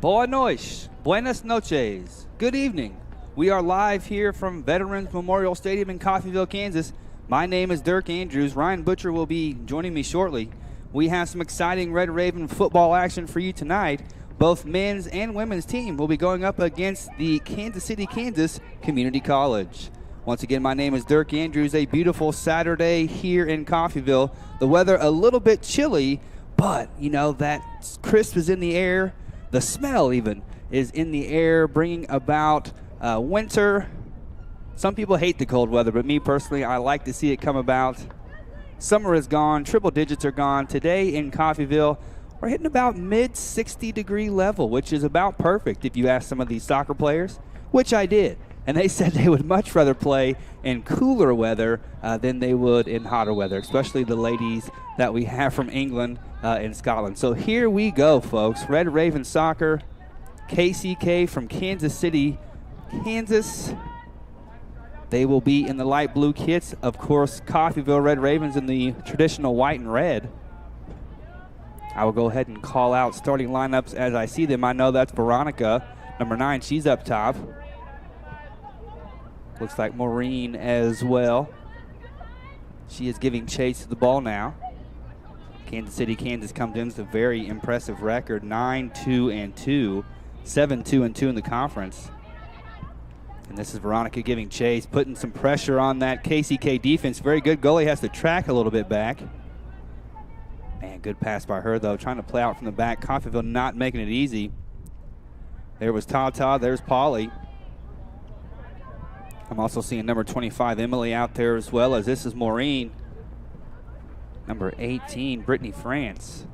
Boa noite, buenas noches, good evening. We are live here from Veterans Memorial Stadium in Coffeyville, Kansas. My name is Dirk Andrews. Ryan Butcher will be joining me shortly. We have some exciting Red Raven football action for you tonight. Both men's and women's team will be going up against the Kansas City, Kansas Community College. Once again, my name is Dirk Andrews. A beautiful Saturday here in Coffeyville. The weather a little bit chilly, but you know that crisp is in the air. The smell even is in the air, bringing about winter. Some people hate the cold weather, but me personally, I like to see it come about. Summer is gone. Triple digits are gone. Today in Coffeyville, we're hitting about mid-60-degree level, which is about perfect if you ask some of these soccer players, which I did. And they said they would much rather play in cooler weather than they would in hotter weather, especially the ladies that we have from England and Scotland. So here we go, folks. Red Raven Soccer, KCK from Kansas City, Kansas. They will be in the light blue kits. Of course, Coffeyville Red Ravens in the traditional white and red. I will go ahead and call out starting lineups as I see them. I know that's Veronica, number 9. She's up top. Looks like Maureen as well. She is giving chase to the ball now. Kansas City, Kansas comes in with a very impressive record, 9-2-2, 7-2-2 in the conference. And this is Veronica giving chase, putting some pressure on that KCK defense. Very good. Goalie has to track a little bit back. Man, good pass by her, though, trying to play out from the back. Coffeyville not making it easy. There was Tata. There's Polly. I'm also seeing number 25, Emily, out there as well, as this is Maureen. Number 18, Brittany France.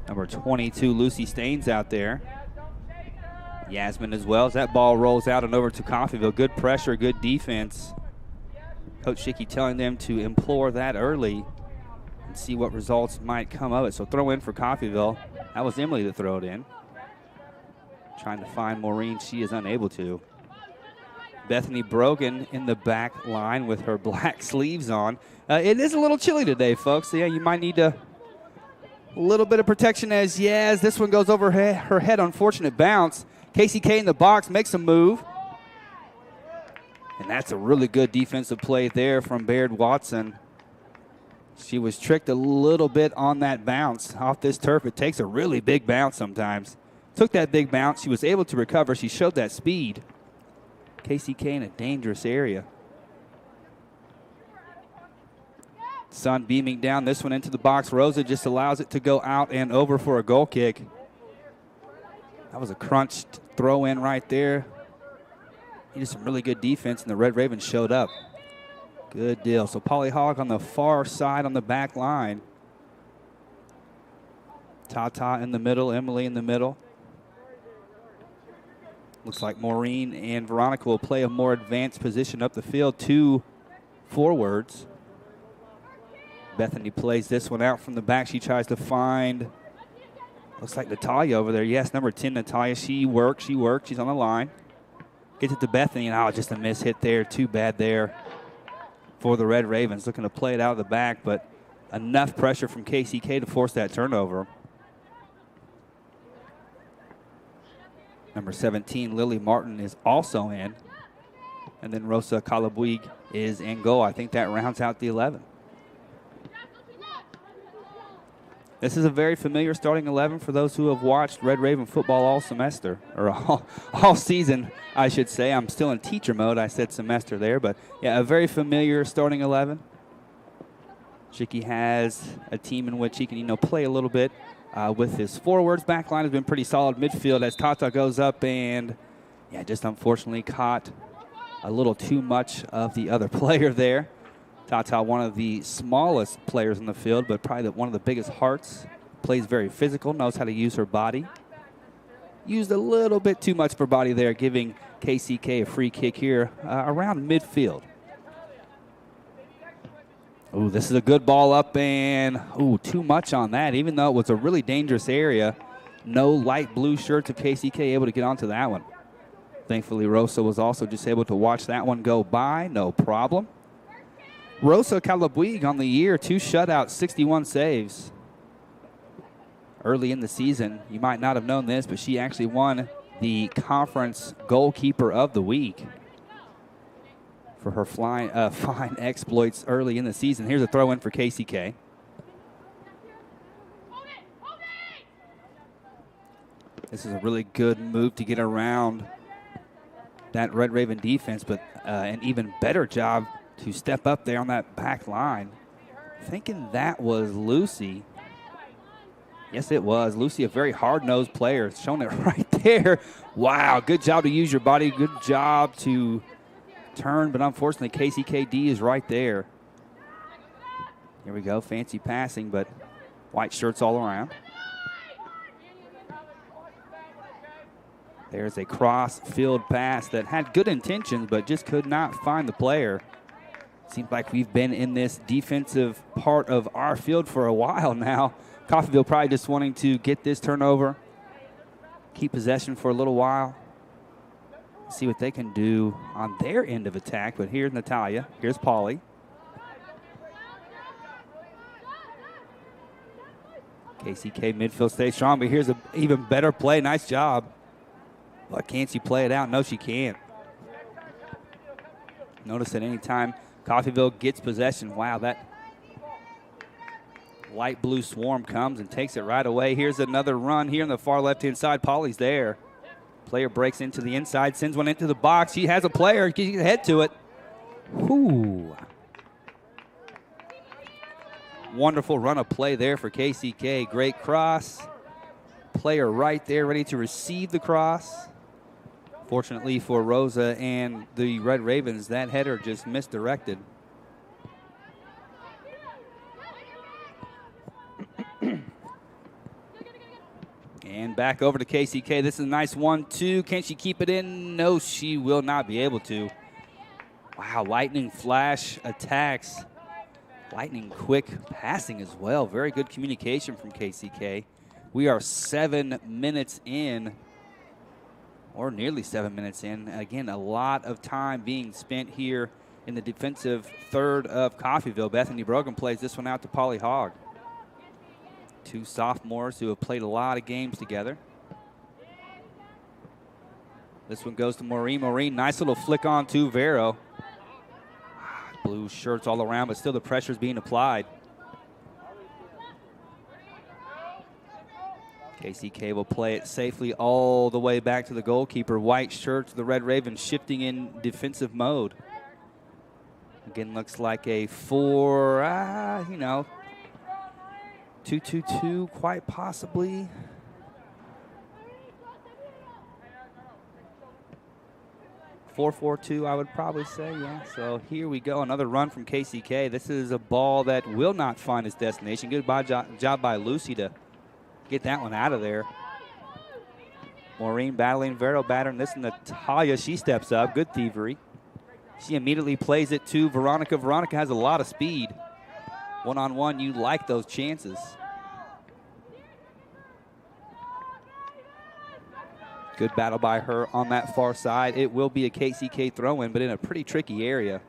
Number 22, Lucy Staines out there. Yasmin as well, as that ball rolls out and over to Coffeyville. Good pressure, good defense. Coach Schicky telling them to implore that early and see what results might come of it. So throw in for Coffeyville. That was Emily to throw it in. Trying to find Maureen, she is unable to. Bethany Brogan in the back line with her black sleeves on. It is a little chilly today, folks. So yeah, you might need a little bit of protection as this one goes over her head. Unfortunate bounce. KCK in the box makes a move. And that's a really good defensive play there from Baird Watson. She was tricked a little bit on that bounce off this turf. It takes a really big bounce sometimes. Took that big bounce. She was able to recover. She showed that speed. KCK in a dangerous area. Sun beaming down this one into the box. Rosa just allows it to go out and over for a goal kick. That was a crunched throw in right there. He did some really good defense, and the Red Ravens showed up. Good deal. So Polly Hogg on the far side on the back line. Tata in the middle, Emily in the middle. Looks like Maureen and Veronica will play a more advanced position up the field, 2 forwards. Bethany plays this one out from the back. She tries to find, looks like Natalia over there. Yes, number 10, Natalia. She works. She's on the line. Gets it to Bethany, and just a miss hit there. Too bad there for the Red Ravens. Looking to play it out of the back, but enough pressure from KCK to force that turnover. Number 17, Lily Martin, is also in. And then Rosa Calabuig is in goal. I think that rounds out the 11. This is a very familiar starting 11 for those who have watched Red Raven football all semester, or all season, I should say. I'm still in teacher mode. I said semester there, but yeah, a very familiar starting 11. Schicky has a team in which he can, play a little bit with his forwards. Back line has been pretty solid. Midfield as Tata goes up and, just unfortunately caught a little too much of the other player there. Tata, one of the smallest players in the field, but probably one of the biggest hearts. Plays very physical, knows how to use her body. Used a little bit too much of her body there, giving KCK a free kick here around midfield. Ooh, this is a good ball up, and too much on that, even though it was a really dangerous area. No light blue shirts of KCK able to get onto that one. Thankfully, Rosa was also just able to watch that one go by, no problem. Rosa Calabuig on the year, 2 shutouts, 61 saves. early in the season. You might not have known this, but she actually won the conference goalkeeper of the week for her fine exploits early in the season. Here's a throw in for KCK. This is a really good move to get around that Red Raven defense, but an even better job to step up there on that back line. Thinking that was Lucy. Yes, it was. Lucy, a very hard-nosed player, showing it right there. Wow, good job to use your body. Good job to turn, but unfortunately, KCKD is right there. Here we go, fancy passing, but white shirts all around. There's a cross-field pass that had good intentions, but just could not find the player. Seems like we've been in this defensive part of our field for a while now. Coffeyville probably just wanting to get this turnover, keep possession for a little while, see what they can do on their end of attack. But here's Natalia. Here's Polly. KCK midfield stays strong, but here's an even better play. Nice job. But can't she play it out? No, she can't. Notice that any time Coffeyville gets possession, wow, that light blue swarm comes and takes it right away. Here's another run here on the far left-hand side. Polly's there. Player breaks into the inside, sends one into the box. He has a player. He can head to it. Whoo. Wonderful run of play there for KCK. Great cross. Player right there ready to receive the cross. Fortunately for Rosa and the Red Ravens, that header just misdirected. And back over to KCK. This is a nice 1-2. Can she keep it in? No, she will not be able to. Wow, lightning flash attacks. Lightning quick passing as well. Very good communication from KCK. We are 7 minutes in, or nearly 7 minutes in. Again, a lot of time being spent here in the defensive third of Coffeyville. Bethany Brogan plays this one out to Polly Hogg. Two sophomores who have played a lot of games together. This one goes to Maureen. Maureen, nice little flick on to Vero. Blue shirts all around, but still the pressure is being applied. KCK will play it safely all the way back to the goalkeeper. White shirts, the Red Ravens shifting in defensive mode. Again, looks like a 2-2-2, quite possibly. (4-4-2), I would probably say, yeah. So here we go, another run from KCK. This is a ball that will not find its destination. Good job by Lucy to get that one out of there. Maureen battling, Vero battering. This is Natalia. She steps up. Good thievery. She immediately plays it to Veronica. Veronica has a lot of speed. One-on-one, you like those chances. Good battle by her on that far side. It will be a KCK throw-in, but in a pretty tricky area.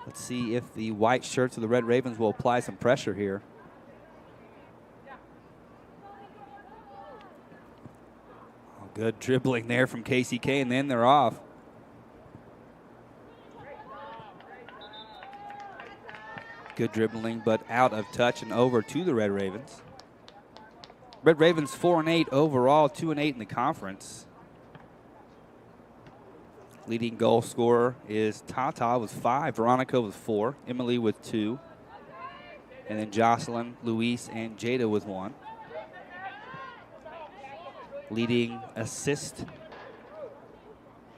Let's see if the white shirts of the Red Ravens will apply some pressure here. Oh, good dribbling there from KCK, and then they're off. Good dribbling, but out of touch and over to the Red Ravens. Red Ravens 4-8 overall, 2-8 in the conference. Leading goal scorer is Tata with 5, Veronica with 4, Emily with 2, and then Jocelyn, Luis, and Jada with 1. Leading assist.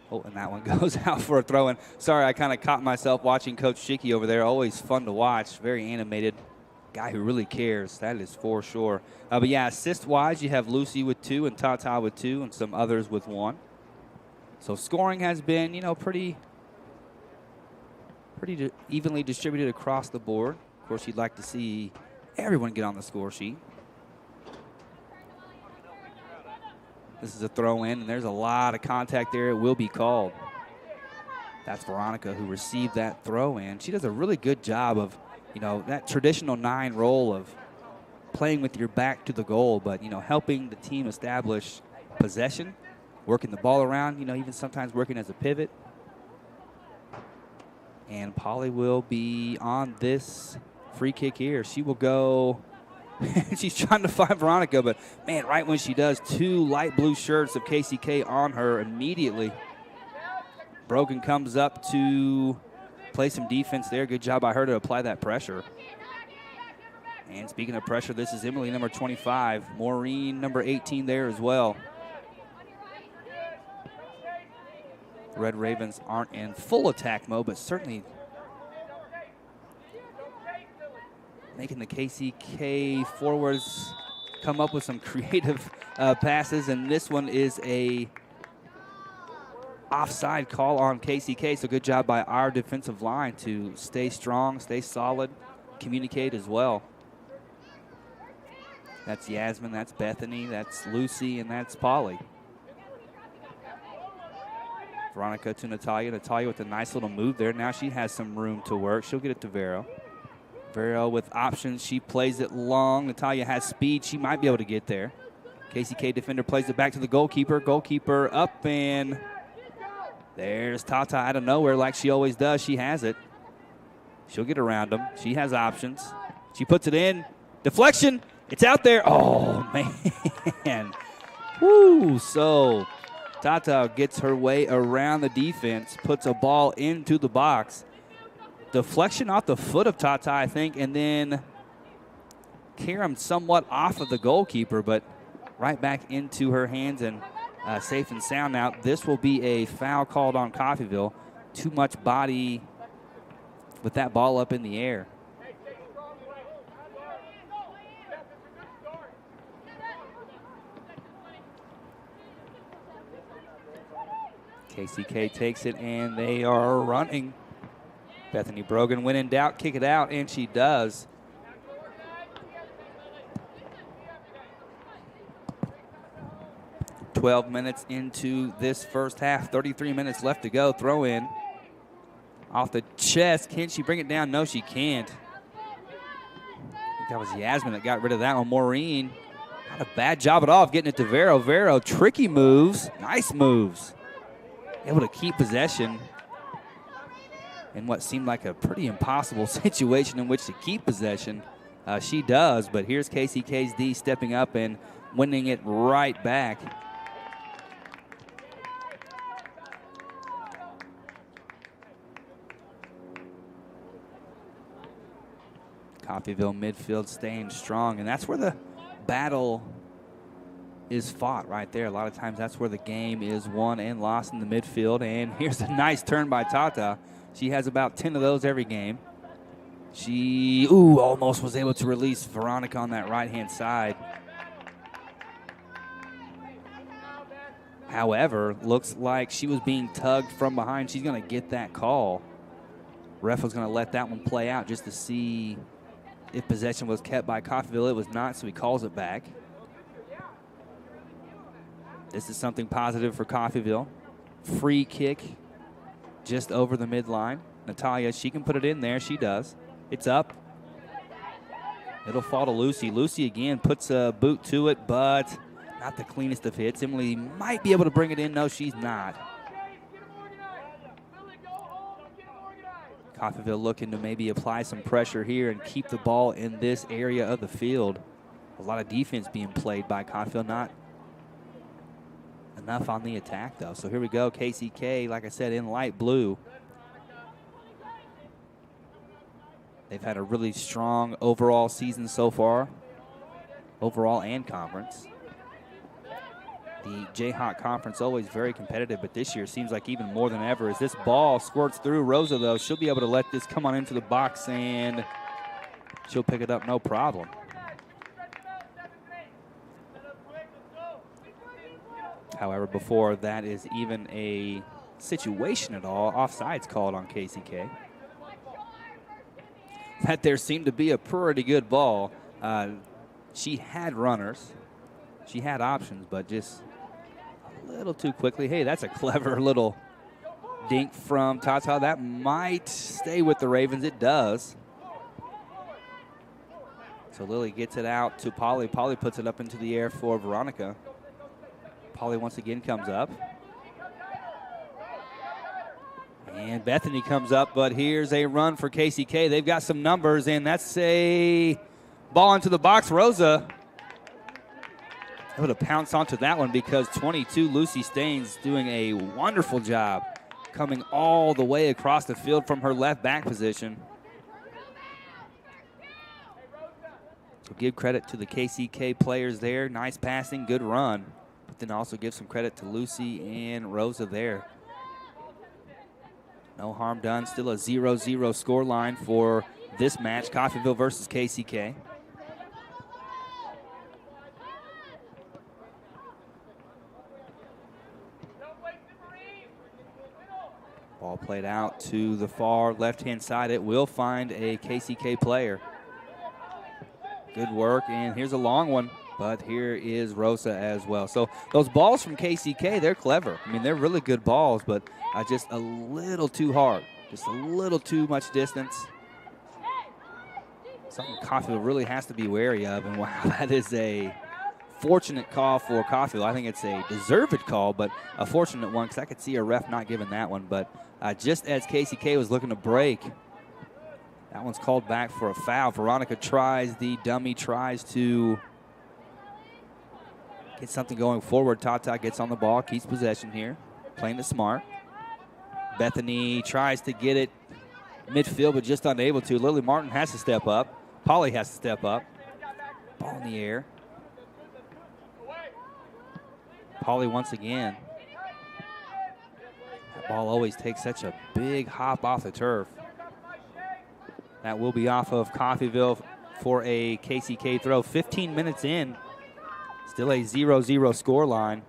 Oh, and that one goes out for a throw-in. Sorry, I kind of caught myself watching Coach Schicky over there. Always fun to watch. Very animated. Guy who really cares. That is for sure. But yeah, assist-wise, you have Lucy with 2 and Tata with 2 and some others with 1. So scoring has been, pretty evenly distributed across the board. Of course, you'd like to see everyone get on the score sheet. This is a throw-in, and there's a lot of contact there. It will be called. That's Veronica who received that throw-in. She does a really good job of, that traditional 9 role of playing with your back to the goal, but, you know, helping the team establish possession, working the ball around, you know, even sometimes working as a pivot. And Polly will be on this free kick here. She will go. She's trying to find Veronica, but, man, right when she does, 2 light blue shirts of KCK on her immediately. Brogan comes up to play some defense there. Good job by her to apply that pressure. And speaking of pressure, this is Emily, number 25. Maureen, number 18 there as well. The Red Ravens aren't in full attack mode, but certainly making the KCK forwards come up with some creative passes. And this one is a offside call on KCK, so good job by our defensive line to stay strong, stay solid, communicate as well. That's Yasmin, that's Bethany, that's Lucy, and that's Polly. Veronica to Natalia. Natalia with a nice little move there. Now she has some room to work. She'll get it to Vero. Vero with options. She plays it long. Natalia has speed. She might be able to get there. KCK defender plays it back to the goalkeeper. Goalkeeper up, and there's Tata out of nowhere like she always does. She has it. She'll get around them. She has options. She puts it in. Deflection. It's out there. Oh, man. Woo. So Tata gets her way around the defense, puts a ball into the box. Deflection off the foot of Tata, I think, and then Karam somewhat off of the goalkeeper, but right back into her hands and safe and sound. Now, this will be a foul called on Coffeyville. Too much body with that ball up in the air. KCK takes it, and they are running. Bethany Brogan, when in doubt, kick it out, and she does. "12 minutes into this first half, 33 minutes left to go. Throw in off the chest. Can she bring it down? No, she can't. I think that was Yasmin that got rid of that one. Maureen, not a bad job at all of getting it to Vero. Vero, tricky moves, nice moves. Able to keep possession in what seemed like a pretty impossible situation in which to keep possession. She does, but here's KCK's D stepping up and winning it right back. Coffeyville midfield staying strong, and that's where the battle is fought right there. A lot of times that's where the game is won and lost in the midfield. And here's a nice turn by Tata. She has about 10 of those every game. She, almost was able to release Veronica on that right-hand side. However, looks like she was being tugged from behind. She's going to get that call. Ref was going to let that one play out just to see if possession was kept by Coffeyville. It was not, so he calls it back. This is something positive for Coffeyville. Free kick just over the midline. Natalia, she can put it in there. She does. It's up. It'll fall to Lucy. Lucy again puts a boot to it, but not the cleanest of hits. Emily might be able to bring it in. No, she's not. Coffeyville looking to maybe apply some pressure here and keep the ball in this area of the field. A lot of defense being played by Coffeyville, not enough on the attack, though. So here we go. KCK, like I said, in light blue. They've had a really strong overall season so far, overall and conference. The Jayhawk Conference always very competitive, but this year seems like even more than ever. As this ball squirts through Rosa, though, she'll be able to let this come on into the box, and she'll pick it up no problem. However, before that is even a situation at all, offside's called on KCK. That there seemed to be a pretty good ball. She had runners. She had options, but just a little too quickly. Hey, that's a clever little dink from Tata. That might stay with the Ravens. It does. So Lily gets it out to Polly. Polly puts it up into the air for Veronica. Polly once again comes up. And Bethany comes up, but here's a run for KCK. They've got some numbers, and that's a ball into the box. Rosa able to pounce onto that one because 22, Lucy Staines, doing a wonderful job coming all the way across the field from her left back position. So give credit to the KCK players there. Nice passing, good run. But then also give some credit to Lucy and Rosa there. No harm done. Still a 0-0 score line for this match, Coffeyville versus KCK. Ball played out to the far left-hand side. It will find a KCK player. Good work, and here's a long one, but here is Rosa as well. So those balls from KCK, they're clever. I mean, they're really good balls, but just a little too hard. Just a little too much distance. Something Coffeyville really has to be wary of, and wow, that is a fortunate call for Coffeyville. I think it's a deserved call, but a fortunate one because I could see a ref not giving that one. But just as KCK was looking to break, that one's called back for a foul. Veronica tries, the dummy tries to get something going forward. Tata gets on the ball, keeps possession here, playing it smart. Bethany tries to get it midfield, but just unable to. Lily Martin has to step up. Polly has to step up. Ball in the air. Polly once again. That ball always takes such a big hop off the turf. That will be off of Coffeyville for a KCK throw. 15 minutes in. Still a 0-0 score line.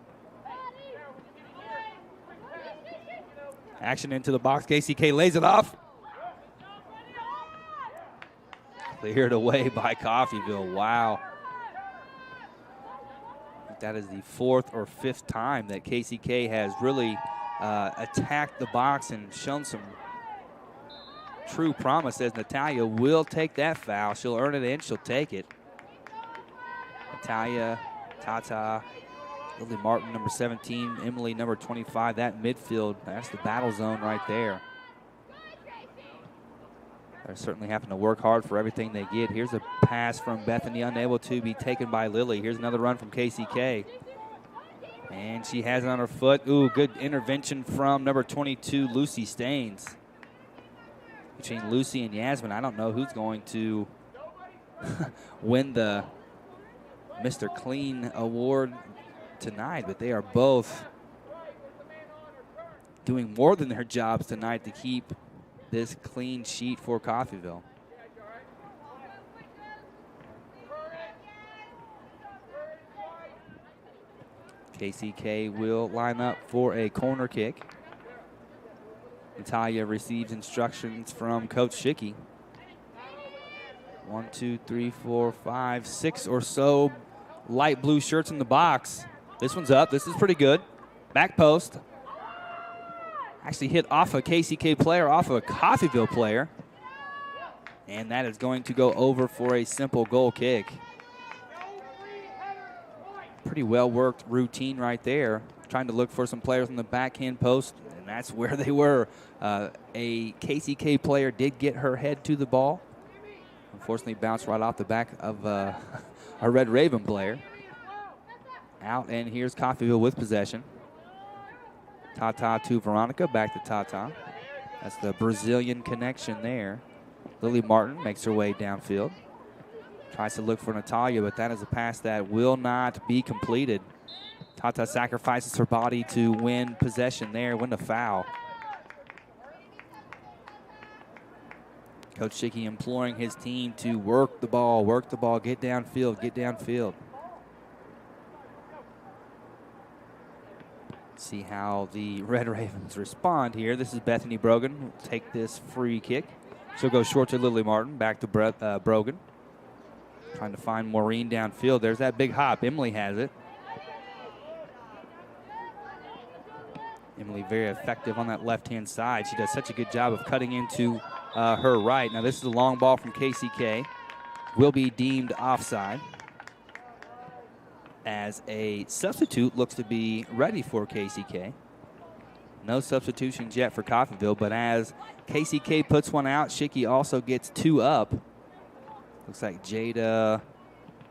Action into the box. KCK lays it off. Cleared away by Coffeyville. Wow. That is the fourth or fifth time that KCK has really attacked the box and shown some true promise, as Natalia will take that foul. She'll earn it and she'll take it. Natalia, Tata, Lily Martin, number 17, Emily, number 25. That midfield, that's the battle zone right there. They're certainly having to work hard for everything they get. Here's a pass from Bethany, unable to be taken by Lily. Here's another run from KCK. And she has it on her foot. Ooh, good intervention from number 22, Lucy Staines. Between Lucy and Yasmin, I don't know who's going to win the Mr. Clean award tonight, but they are both doing more than their jobs tonight to keep this clean sheet for Coffeyville. KCK will line up for a corner kick. Natalia receives instructions from Coach Schicky. 1, 2, 3, 4, 5, 6 or so light blue shirts in the box. This one's up. This is pretty good. Back post. Actually hit off a KCK player, off of a Coffeyville player. And that is going to go over for a simple goal kick. Pretty well worked routine right there. Trying to look for some players on the backhand post, and that's where they were. A KCK player did get her head to the ball. Unfortunately, bounced right off the back of a Red Raven player. Out, and here's Coffeyville with possession. Tata to Veronica, back to Tata. That's the Brazilian connection there. Lily Martin makes her way downfield. Tries to look for Natalia, but that is a pass that will not be completed. Tata sacrifices her body to win possession there, win the foul. Coach Schicky imploring his team to work the ball, get downfield, get downfield. See how the Red Ravens respond here. This is Bethany Brogan. Will take this free kick. She'll go short to Lily Martin, back to Brogan. Trying to find Maureen downfield. There's that big hop. Emily has it. Emily very effective on that left-hand side. She does such a good job of cutting into her right. Now this is a long ball from KCK. will be deemed offside, as a substitute looks to be ready for KCK. No substitutions yet for Coffeyville, but as KCK puts one out, Shicky also gets 2 up. Looks like Jada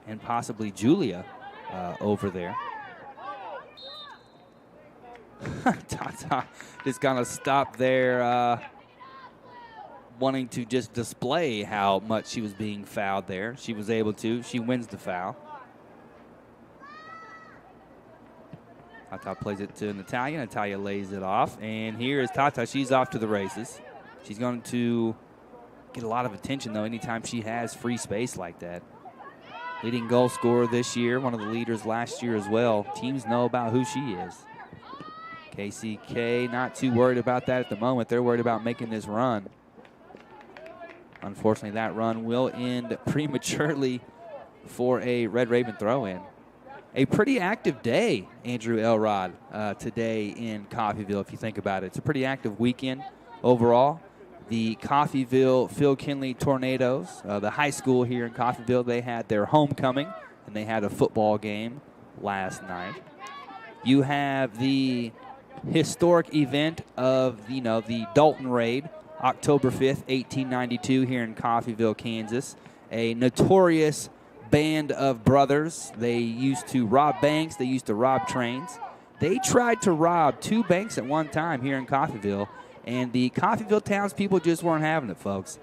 and possibly Julia over there. Tata just kind of stopped there, wanting to just display how much she was being fouled there. She was able to. She wins the foul. Tata plays it to Natalia. Natalia lays it off. And here is Tata. She's off to the races. She's going to get a lot of attention, though, anytime she has free space like that. Leading goal scorer this year, one of the leaders last year as well. Teams know about who she is. KCK not too worried about that at the moment. They're worried about making this run. Unfortunately, that run will end prematurely for a Red Raven throw-in. A pretty active day, Andrew Elrod, today in Coffeyville, if you think about it. It's a pretty active weekend overall. The Coffeyville Phil Kinley Tornadoes, the high school here in Coffeyville, they had their homecoming, and they had a football game last night. You have the historic event of, the Dalton Raid, October 5th, 1892, here in Coffeyville, Kansas. A notorious band of brothers. They used to rob banks. They used to rob trains. They tried to rob 2 banks at one time here in Coffeyville, and the Coffeyville townspeople just weren't having it, folks.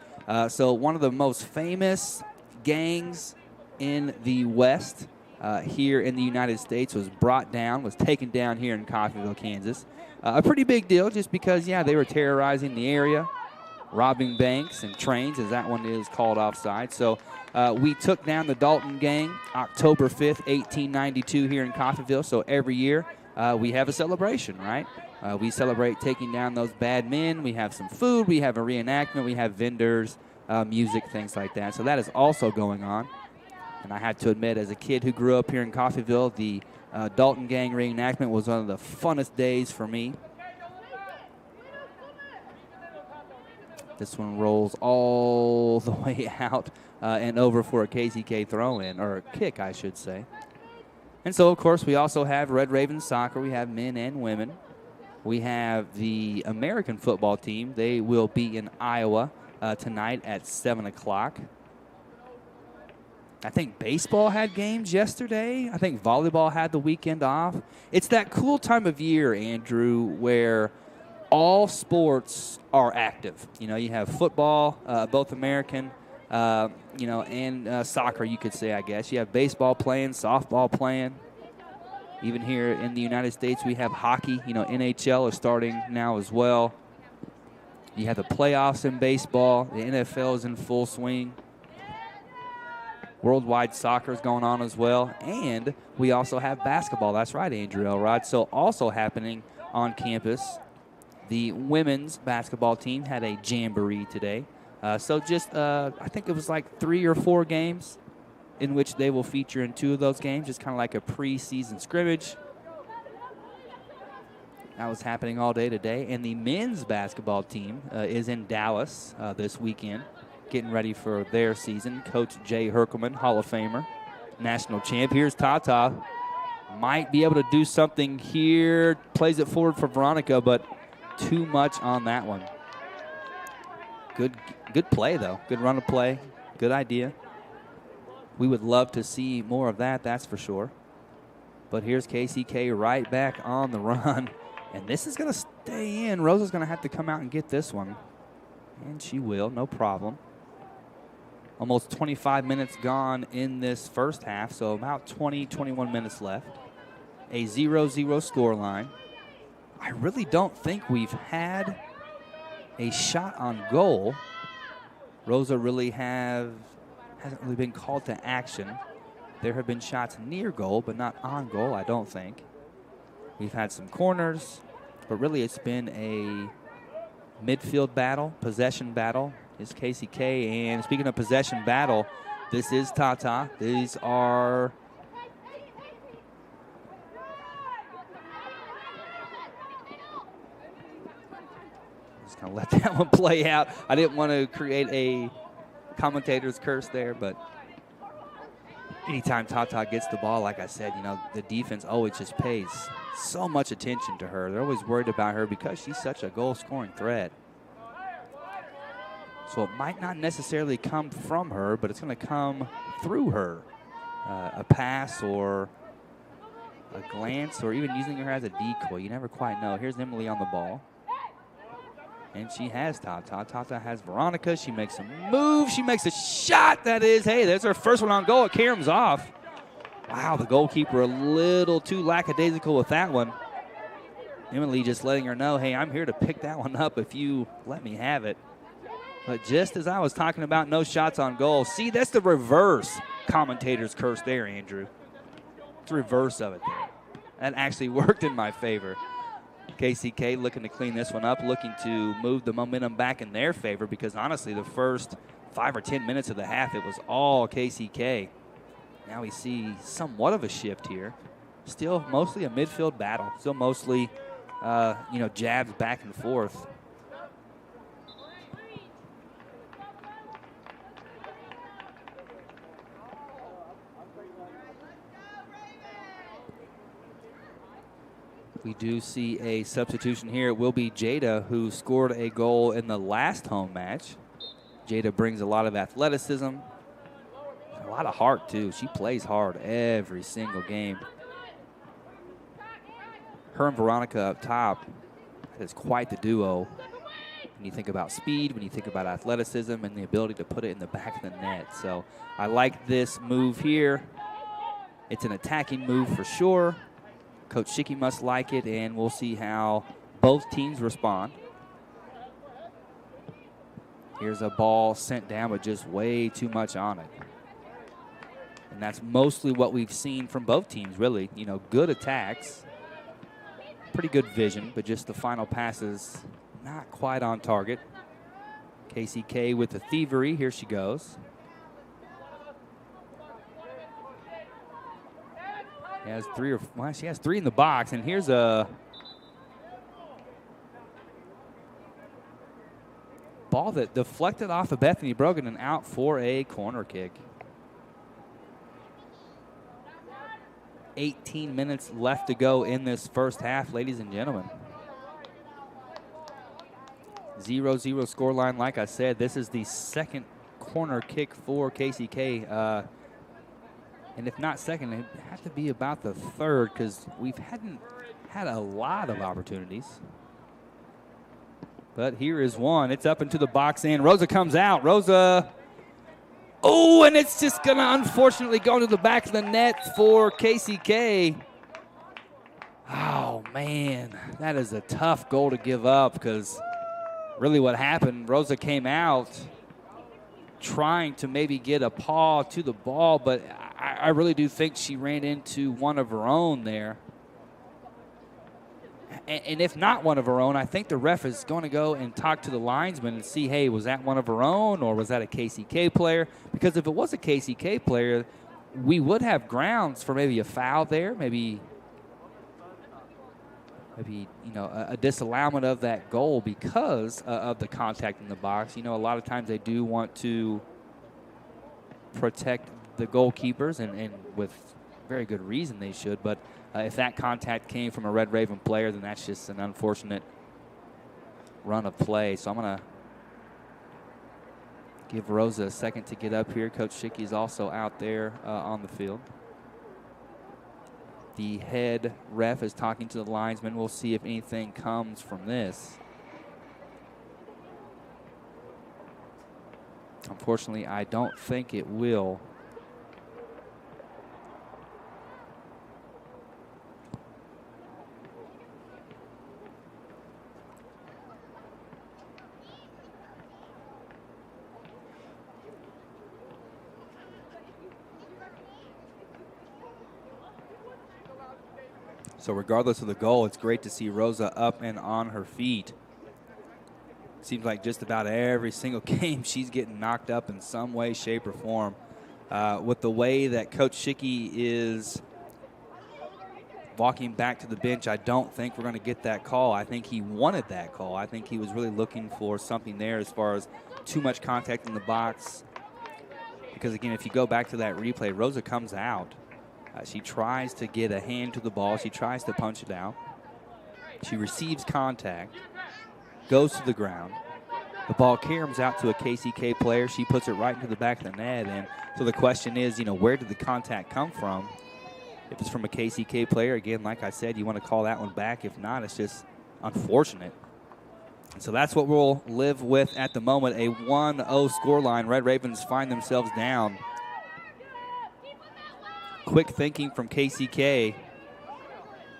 So one of the most famous gangs in the West here in the United States was taken down here in Coffeyville, Kansas. A pretty big deal just because, they were terrorizing the area, robbing banks and trains, as that one is called offside. So we took down the Dalton gang October 5th, 1892 here in Coffeyville. So every year we have a celebration, right? We celebrate taking down those bad men. We have some food. We have a reenactment. We have vendors, music, things like that. So that is also going on. And I have to admit, as a kid who grew up here in Coffeyville, the Dalton gang reenactment was one of the funnest days for me. This one rolls all the way out and over for a KCK throw-in, or kick, I should say. And so, of course, we also have Red Ravens soccer. We have men and women. We have the American football team. They will be in Iowa tonight at 7 o'clock. I think baseball had games yesterday. I think volleyball had the weekend off. It's that cool time of year, Andrew, where all sports are active. You have football, both American, and soccer, you could say, I guess. You have baseball playing, softball playing. Even here in the United States, we have hockey. NHL is starting now as well. You have the playoffs in baseball. The NFL is in full swing. Worldwide soccer is going on as well. And we also have basketball. That's right, Andrew Elrod. So also happening on campus, the women's basketball team had a jamboree today. I think it was like 3 or 4 games in which they will feature in 2 of those games, just kind of like a preseason scrimmage. That was happening all day today. And the men's basketball team is in Dallas this weekend, getting ready for their season. Coach Jay Herkelman, Hall of Famer, national champ. Here's Tata. Might be able to do something here. Plays it forward for Veronica, but too much on that one. Good play, though. Good run of play. Good idea. We would love to see more of that, that's for sure. But here's KCK right back on the run. And this is going to stay in. Rosa's going to have to come out and get this one. And she will, no problem. Almost 25 minutes gone in this first half, so about 21 minutes left. A 0-0 score line. I really don't think we've had a shot on goal. Rosa really hasn't really been called to action. There have been shots near goal, but not on goal, I don't think. We've had some corners, but really it's been a midfield battle, possession battle. Is KCK, and speaking of possession battle, this is Tata. These are just gonna let that one play out. I didn't want to create a commentator's curse there, but Anytime Tata gets the ball, like I said, you know, the defense always just pays so much attention to her. They're always worried about her because she's such a goal-scoring threat. So it might not necessarily come from her, but it's going to come through her. A pass or a glance or even using her as a decoy. You never quite know. Here's Emily on the ball. And she has Tata. Tata has Veronica. She makes a move. She makes a shot. That is, hey, there's her first one on goal. It caroms off. Wow, the goalkeeper a little too lackadaisical with that one. Emily just letting her know, hey, I'm here to pick that one up if you let me have it. But just as I was talking about no shots on goal, see, that's the reverse commentator's curse there, Andrew. It's the reverse of it there. That actually worked in my favor. KCK looking to clean this one up, looking to move the momentum back in their favor because, honestly, the first 5 or 10 minutes of the half, it was all KCK. Now we see somewhat of a shift here. Still mostly a midfield battle. Still mostly, jabs back and forth. We do see a substitution here. It will be Jada, who scored a goal in the last home match. Jada brings a lot of athleticism, a lot of heart, too. She plays hard every single game. Her and Veronica up top is quite the duo. When you think about speed, when you think about athleticism, and the ability to put it in the back of the net. So I like this move here. It's an attacking move for sure. Coach Schicky must like it, and we'll see how both teams respond. Here's a ball sent down, but just way too much on it. And that's mostly what we've seen from both teams, really. You know, good attacks, pretty good vision, but just the final passes not quite on target. KCK with the thievery. Here she goes. She has three in the box, and here's a ball that deflected off of Bethany Brogan and out for a corner kick. 18 minutes left to go in this first half, ladies and gentlemen. 0-0 scoreline. Like I said, this is the second corner kick for KCK. And if not second, it have to be about the third because we hadn't had a lot of opportunities. But here is one. It's up into the box, and Rosa comes out. Rosa, oh, and it's just going to unfortunately go into the back of the net for KCK. Oh, man, that is a tough goal to give up because really what happened, Rosa came out trying to maybe get a paw to the ball, but I really do think she ran into one of her own there. And if not one of her own, I think the ref is going to go and talk to the linesman and see, hey, was that one of her own or was that a KCK player? Because if it was a KCK player, we would have grounds for maybe a foul there, maybe a disallowance of that goal because of the contact in the box. You know, a lot of times they do want to protect the goalkeepers, and with very good reason they should. But if that contact came from a Red Raven player, then that's just an unfortunate run of play. So I'm going to give Rosa a second to get up here. Coach Schicky is also out there on the field. The head ref is talking to the linesman. We'll see if anything comes from this. Unfortunately, I don't think it will. So regardless of the goal, it's great to see Rosa up and on her feet. Seems like just about every single game she's getting knocked up in some way, shape, or form. With the way that Coach Schicky is walking back to the bench, I don't think we're going to get that call. I think he wanted that call. I think he was really looking for something there as far as too much contact in the box. because, again, if you go back to that replay, Rosa comes out. She tries to get a hand to the ball. She tries to punch it out. She receives contact, goes to the ground. The ball caroms out to a KCK player. She puts it right into the back of the net. And so the question is, where did the contact come from? If it's from a KCK player, again, like I said, you want to call that one back. If not, it's just unfortunate. And so that's what we'll live with at the moment, a 1-0 scoreline. Red Ravens find themselves down. Quick thinking from KCK.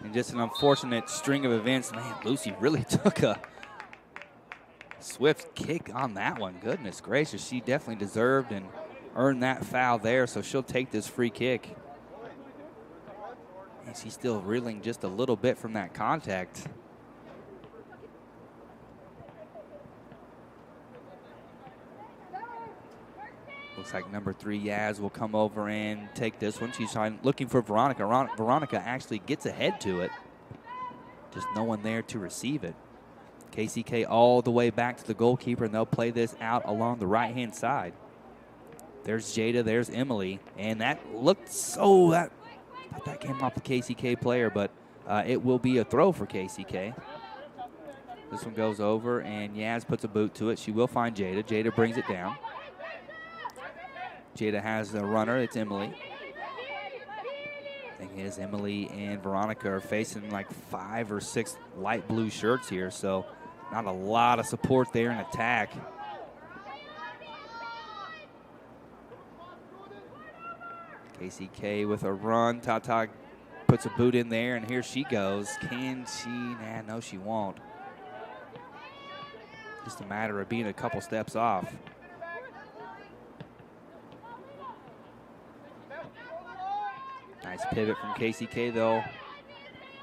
And just an unfortunate string of events. Man, Lucy really took a swift kick on that one. Goodness gracious, she definitely deserved and earned that foul there, so she'll take this free kick. And she's still reeling just a little bit from that contact. Looks like number 3, Yaz, will come over and take this one. She's looking for Veronica. Veronica actually gets ahead to it. Just no one there to receive it. KCK all the way back to the goalkeeper, and they'll play this out along the right-hand side. There's Jada, there's Emily, and that looked so, that came off the KCK player, but it will be a throw for KCK. This one goes over, and Yaz puts a boot to it. She will find Jada. Jada brings it down. Jada has the runner. It's Emily. The thing is, Emily and Veronica are facing like 5 or 6 light blue shirts here, so not a lot of support there in attack. KCK with a run. Tata puts a boot in there, and here she goes. Can she? Nah, no, she won't. Just a matter of being a couple steps off. Nice pivot from KCK, though.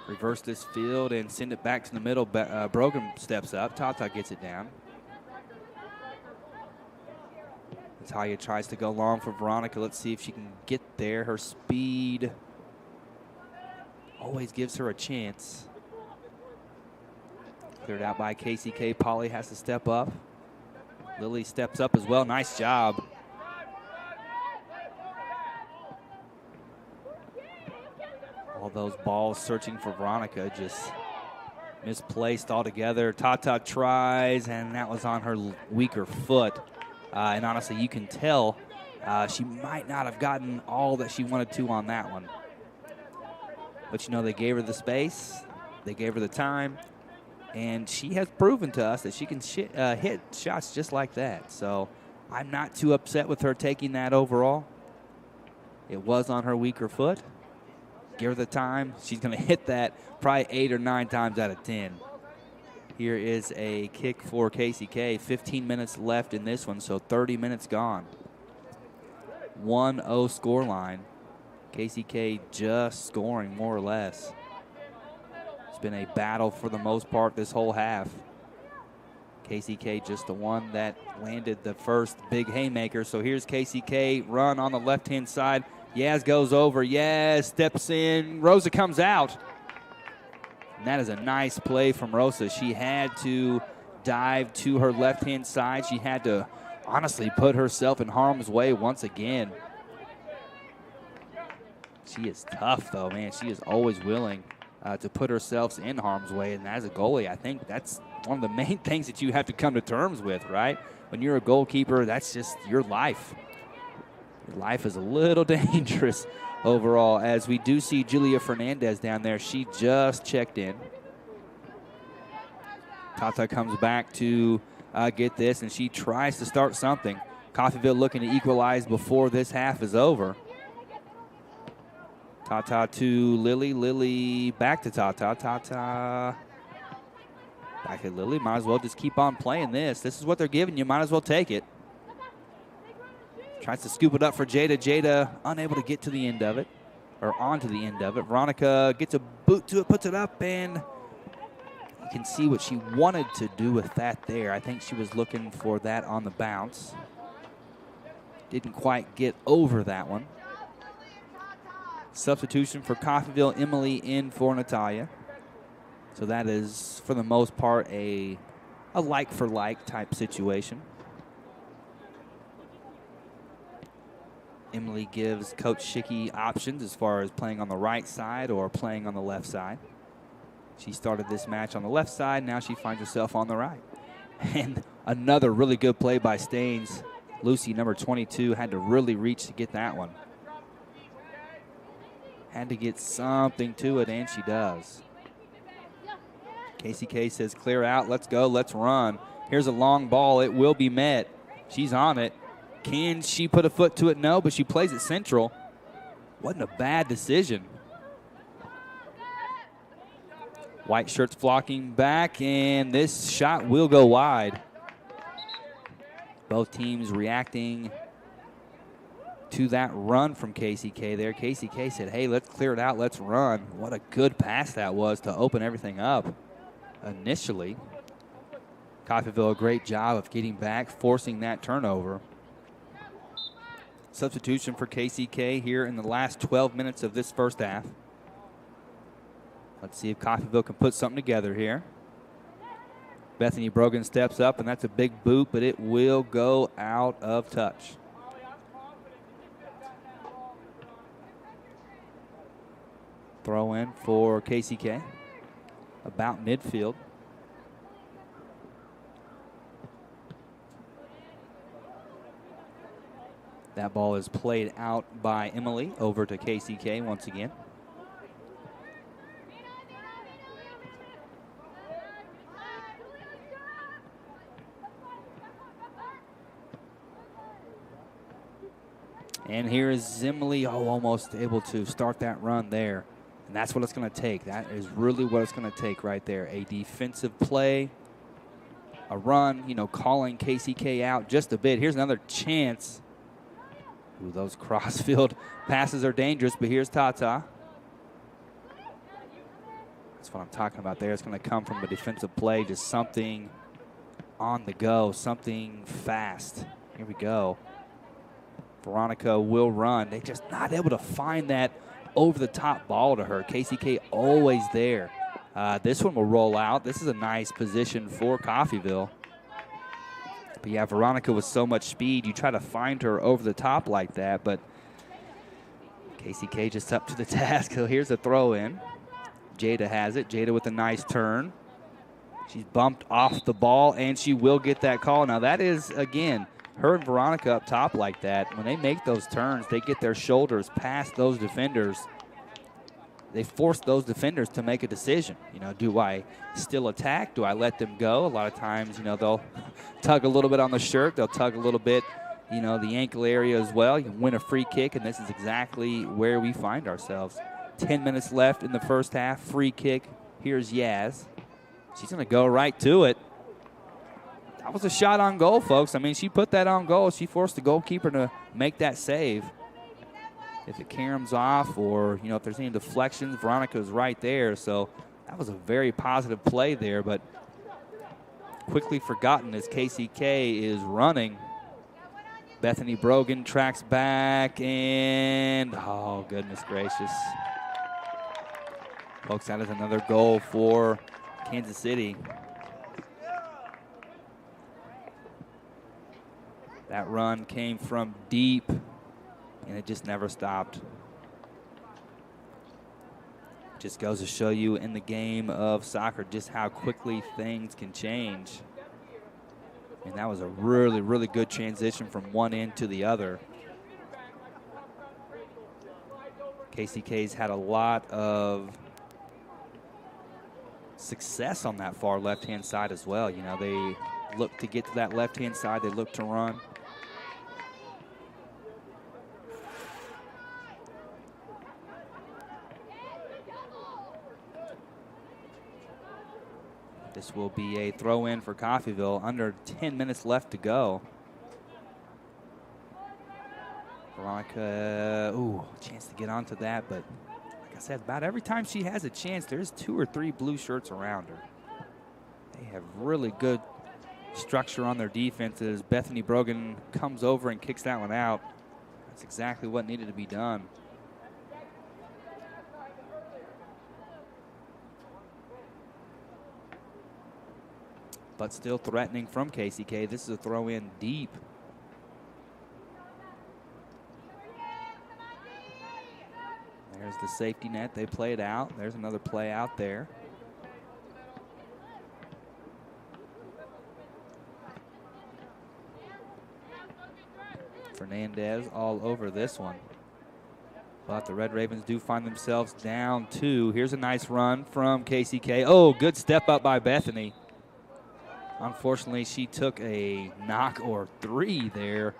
Reverse this field and send it back to the middle. Brogan steps up. Tata gets it down. Natalia tries to go long for Veronica. Let's see if she can get there. Her speed always gives her a chance. Cleared out by KCK. Polly has to step up. Lily steps up as well. Nice job. All those balls searching for Veronica just misplaced altogether. Tata tries, and that was on her weaker foot. And honestly, you can tell she might not have gotten all that she wanted to on that one. But, they gave her the space. They gave her the time. And she has proven to us that she can hit shots just like that. So I'm not too upset with her taking that overall. It was on her weaker foot. Give her the time. She's going to hit that probably 8 or 9 times out of 10. Here is a kick for KCK. 15 minutes left in this one, so 30 minutes gone. 1-0 scoreline. KCK just scoring more or less. It's been a battle for the most part this whole half. KCK just the one that landed the first big haymaker. So here's KCK run on the left-hand side. Yaz goes over. Yaz steps in. Rosa comes out. And that is a nice play from Rosa. She had to dive to her left-hand side. She had to honestly put herself in harm's way once again. She is tough, though, man. She is always willing to put herself in harm's way. And as a goalie, I think that's one of the main things that you have to come to terms with, right? When you're a goalkeeper, that's just your life. Your life is a little dangerous overall, as we do see Julia Fernandez down there. She just checked in. Tata comes back to get this, and she tries to start something. Coffeyville looking to equalize before this half is over. Tata to Lily. Lily back to Tata. Tata back at Lily. Might as well just keep on playing this. This is what they're giving you. Might as well take it. Tries to scoop it up for Jada. Jada unable to get to the end of it, or onto the end of it. Veronica gets a boot to it, puts it up, and you can see what she wanted to do with that there. I think she was looking for that on the bounce. Didn't quite get over that one. Substitution for Coffeyville. Emily in for Natalia. So that is, for the most part, a like-for-like type situation. Emily gives Coach Schicky options as far as playing on the right side or playing on the left side. She started this match on the left side. Now she finds herself on the right. And another really good play by Staines. Lucy, number 22, had to really reach to get that one. Had to get something to it, and she does. KCK says, clear out, let's go, let's run. Here's a long ball, it will be met. She's on it. Can she put a foot to it? No, but she plays it central. Wasn't a bad decision. White shirts flocking back, and this shot will go wide. Both teams reacting to that run from KCK there. KCK said, hey, let's clear it out, let's run. What a good pass that was to open everything up initially. Coffeyville, a great job of getting back, forcing that turnover. Substitution for KCK here in the last 12 minutes of this first half. Let's see if Coffeyville can put something together here. Bethany Brogan steps up, and that's a big boot, but it will go out of touch. Throw in for KCK, about midfield. That ball is played out by Emily over to KCK once again. And here is Emily, almost able to start that run there. And that's what it's going to take. That is really what it's going to take right there. A defensive play, a run, calling KCK out just a bit. Here's another chance. Ooh, those crossfield passes are dangerous, but here's Tata. That's what I'm talking about there. It's going to come from a defensive play, just something on the go, something fast. Here we go. Veronica will run. They're just not able to find that over-the-top ball to her. KCK always there. This one will roll out. This is a nice position for Coffeyville. But yeah, Veronica with so much speed, you try to find her over the top like that, but KCK just up to the task. So here's a throw in. Jada has it. Jada with a nice turn. She's bumped off the ball, and she will get that call. Now that is, again, her and Veronica up top like that. When they make those turns, they get their shoulders past those defenders. They force those defenders to make a decision. Do I still attack? Do I let them go? A lot of times, they'll tug a little bit on the shirt. They'll tug a little bit, the ankle area as well. You can win a free kick, and this is exactly where we find ourselves. 10 minutes left in the first half. Free kick. Here's Yaz. She's going to go right to it. That was a shot on goal, folks. I mean, she put that on goal. She forced the goalkeeper to make that save. If it caroms off or, if there's any deflections, Veronica's right there. So that was a very positive play there, but quickly forgotten as KCK is running. Bethany Brogan tracks back, and, oh, goodness gracious. Folks, that is another goal for Kansas City. That run came from deep, and it just never stopped. Just goes to show you in the game of soccer just how quickly things can change. And that was a really, really good transition from one end to the other. KCK's had a lot of success on that far left-hand side as well. They look to get to that left-hand side. They look to run. This will be a throw-in for Coffeyville. Under 10 minutes left to go. Veronica, chance to get onto that, but like I said, about every time she has a chance, there's 2 or 3 blue shirts around her. They have really good structure on their defenses. Bethany Brogan comes over and kicks that one out. That's exactly what needed to be done. But still threatening from KCK. This is a throw in deep. the safety net. They play it out. There's another play out there. Fernandez all over this one. But the Red Ravens do find themselves down 2. Here's a nice run from KCK. Oh, good step up by Bethany. Unfortunately, she took a knock or 3 there.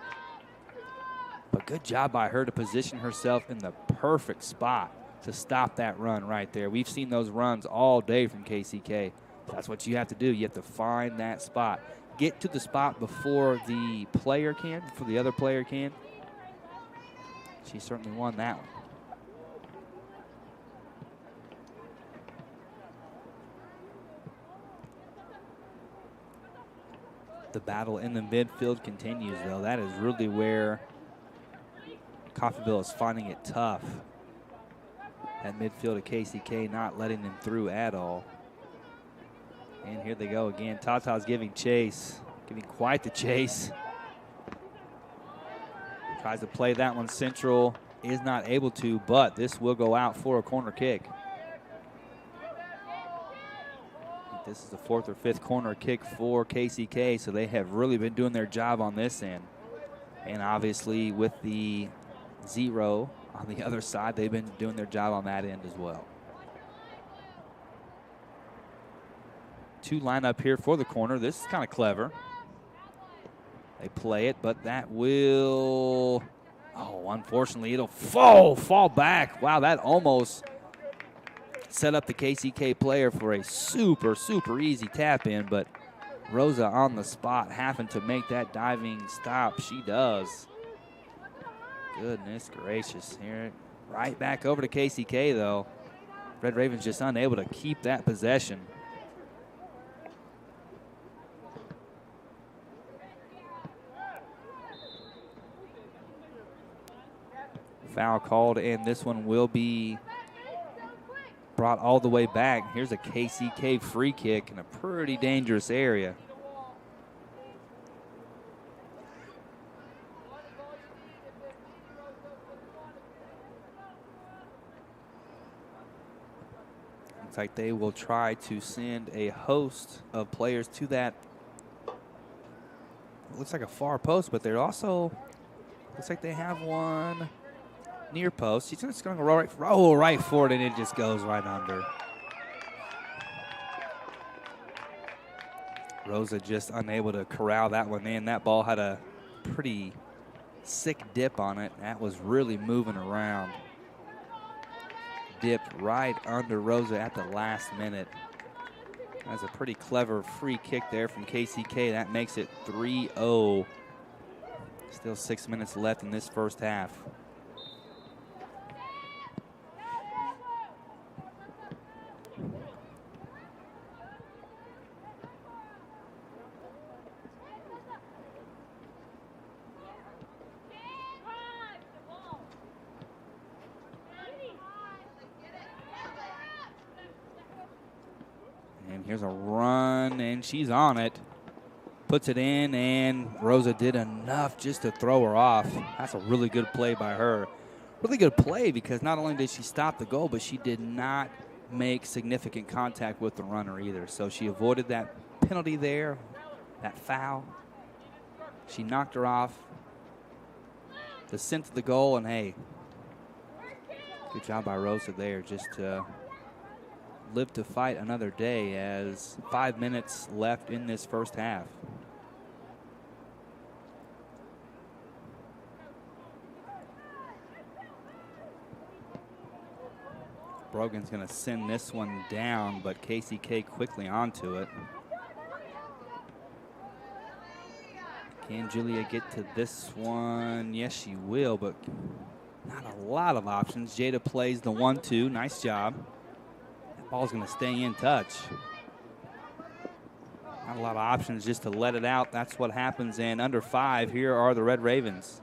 But good job by her to position herself in the perfect spot to stop that run right there. We've seen those runs all day from KCK. That's what you have to do. You have to find that spot. Get to the spot before the player can, before the other player can. She certainly won that one. The battle in the midfield continues, though. That is really where Coffeyville is finding it tough. That midfield of KCK not letting them through at all. And here they go again. Tata's giving chase, giving quite the chase. Tries to play that one central, is not able to, but this will go out for a corner kick. This is the 4th or 5th corner kick for KCK, so they have really been doing their job on this end. And obviously with the 0 on the other side, they've been doing their job on that end as well. 2 line up here for the corner. This is kind of clever. They play it, but that will, unfortunately, it'll fall back. Wow, that almost set up the KCK player for a super, super easy tap in, but Rosa on the spot having to make that diving stop. She does. Goodness gracious. Here, right back over to KCK, though. Red Ravens just unable to keep that possession. Foul called, and this one will be brought all the way back. Here's a KCK free kick in a pretty dangerous area. Looks like they will try to send a host of players to that. Looks like a far post, but they're also, looks like they have one near post. He's just going to roll right for it, and it just goes right under. Rosa just unable to corral that one in. That ball had a pretty sick dip on it. That was really moving around. Dipped right under Rosa at the last minute. That's a pretty clever free kick there from KCK. That makes it 3-0. Still 6 minutes left in this first half. Here's a run, and she's on it. Puts it in, and Rosa did enough just to throw her off. That's a really good play by her. Really good play because not only did she stop the goal, but she did not make significant contact with the runner either. So she avoided that penalty there, that foul. She knocked her off. The scent of the goal, and hey, good job by Rosa there just to live to fight another day as 5 minutes left in this first half. Brogan's going to send this one down, but KCK quickly onto it. Can Julia get to this one? Yes, she will, but not a lot of options. Jada plays the 1-2. Nice job. Ball's going to stay in touch. Not a lot of options just to let it out. That's what happens. And under 5, here are the Red Ravens.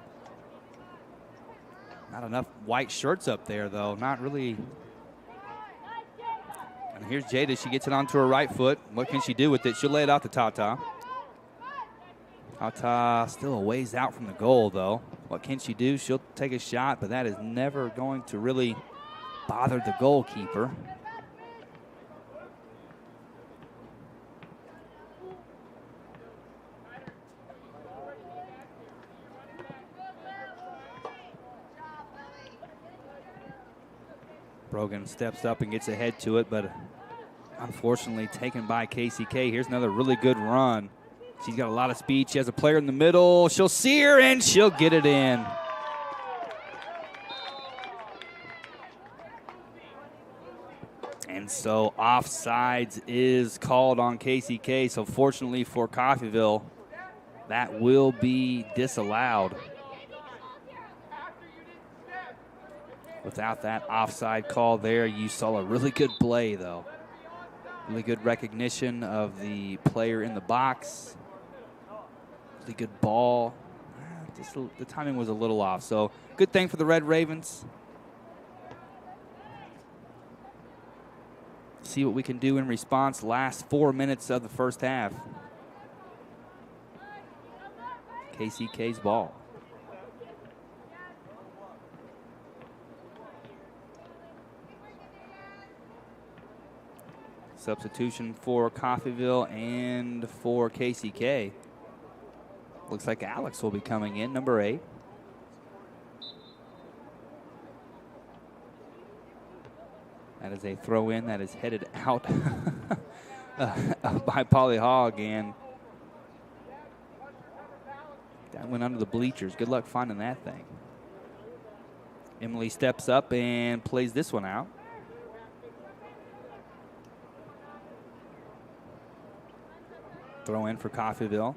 Not enough white shirts up there, though. Not really. And here's Jada. She gets it onto her right foot. What can she do with it? She'll lay it out to Tata. Tata still a ways out from the goal, though. What can she do? She'll take a shot, but that is never going to really bothered the goalkeeper. Brogan steps up and gets ahead to it, but unfortunately taken by KCK. Here's another really good run. She's got a lot of speed. She has a player in the middle. She'll see her, and she'll get it in. And so offsides is called on KCK. So fortunately for Coffeyville, that will be disallowed. Without that offside call there, you saw a really good play, though. Really good recognition of the player in the box. Really good ball. Just the timing was a little off. So good thing for the Red Ravens. See what we can do in response. Last 4 minutes of the first half. KCK's ball. Substitution for Coffeyville and for KCK. Looks like Alex will be coming in, number 8. That is a throw in that is headed out by Polly Hogg, and that went under the bleachers. Good luck finding that thing. Emily steps up and plays this one out. Throw in for Coffeyville.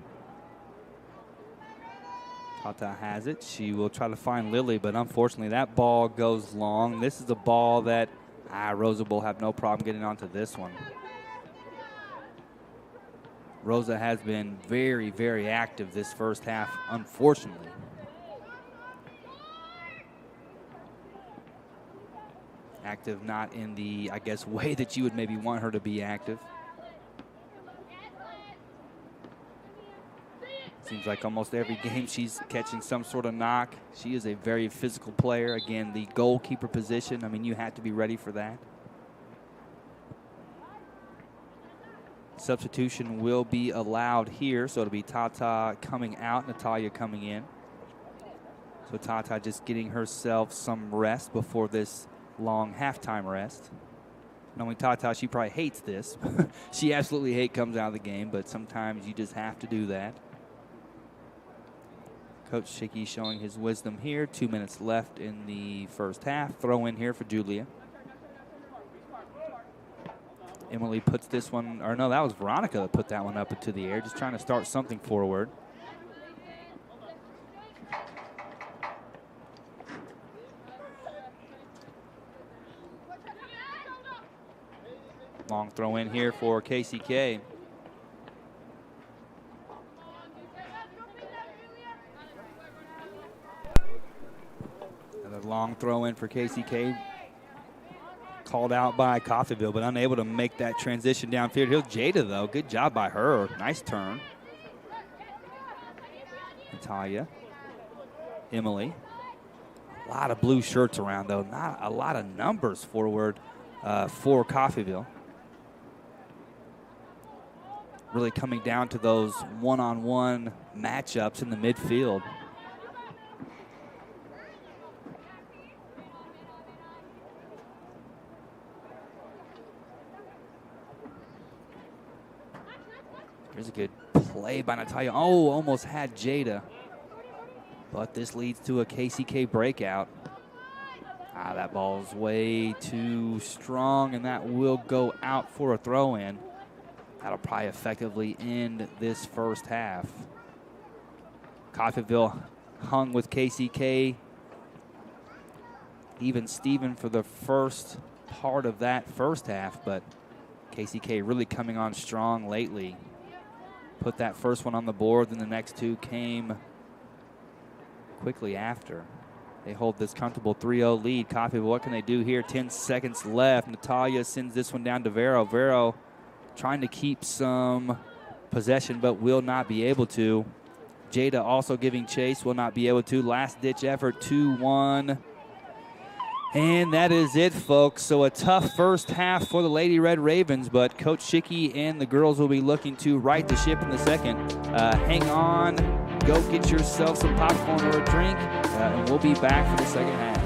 Tata has it. She will try to find Lily, but unfortunately that ball goes long. This is a ball that Rosa will have no problem getting onto this one. Rosa has been very, very active this first half, unfortunately. Active not in the, I guess, way that you would maybe want her to be active. Seems like almost every game she's catching some sort of knock. She is a very physical player. Again, the goalkeeper position, I mean, you have to be ready for that. Substitution will be allowed here, so it'll be Tata coming out, Natalia coming in. So Tata just getting herself some rest before this long halftime rest. Knowing Tata, she probably hates this. She absolutely comes out of the game, but sometimes you just have to do that. Coach Shicky showing his wisdom here. 2 minutes left in the first half. Throw in here for Julia. Emily puts this one, or no, that was Veronica that put that one up into the air, just trying to start something forward. Long throw in here for KCK. Another long throw in for KCK. Called out by Coffeyville, but unable to make that transition downfield. Here's Jada, though. Good job by her. Nice turn. Natalia. Emily. A lot of blue shirts around, though. Not a lot of numbers forward for Coffeyville. Really coming down to those one-on-one matchups in the midfield. Here's a good play by Natalia. Oh, almost had Jada. But this leads to a KCK breakout. That ball's way too strong, and that will go out for a throw-in. That'll probably effectively end this first half. Coffeyville hung with KCK. Even Steven for the first part of that first half, but KCK really coming on strong lately. Put that first one on the board, then the next two came quickly after. They hold this comfortable 3-0 lead. Coffeyville, what can they do here? 10 seconds left. Natalia sends this one down to Vero. Vero trying to keep some possession, but will not be able to. Jada also giving chase, will not be able to. Last ditch effort, 2-1. And that is it, folks. So a tough first half for the Lady Red Ravens, but Coach Schicky and the girls will be looking to right the ship in the second. Hang on, go get yourself some popcorn or a drink, and we'll be back for the second half.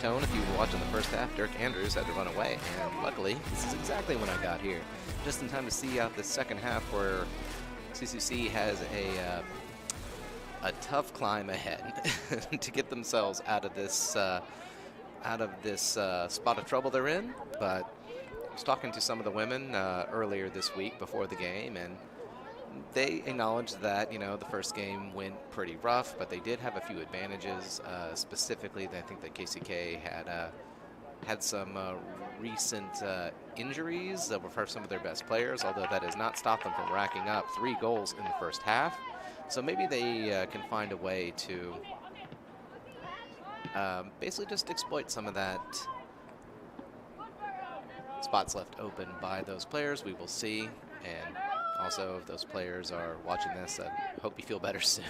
tone. If you were watching the first half, Dirk Andrews had to run away, and luckily, this is exactly when I got here. Just in time to see out the second half where CCC has a tough climb ahead to get themselves out of this spot of trouble they're in. But I was talking to some of the women earlier this week before the game, and they acknowledged that, you know, the first game went pretty rough, but they did have a few advantages. Specifically, I think that KCK had some recent injuries that were for some of their best players, although that has not stopped them from racking up 3 goals in the first half. So maybe they can find a way to basically just exploit some of that spots left open by those players. We will see. And also, if those players are watching this, I hope you feel better soon.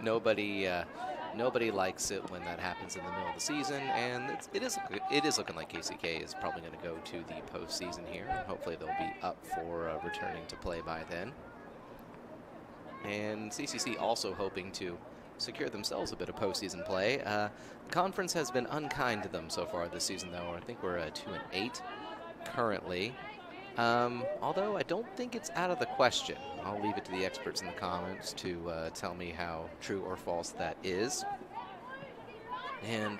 Nobody likes it when that happens in the middle of the season, and it is looking like KCK is probably going to go to the postseason here. Hopefully, they'll be up for returning to play by then. And CCC also hoping to secure themselves a bit of postseason play. The conference has been unkind to them so far this season, though. I think we're 2-8 currently. Although I don't think it's out of the question. I'll leave it to the experts in the comments to tell me how true or false that is. And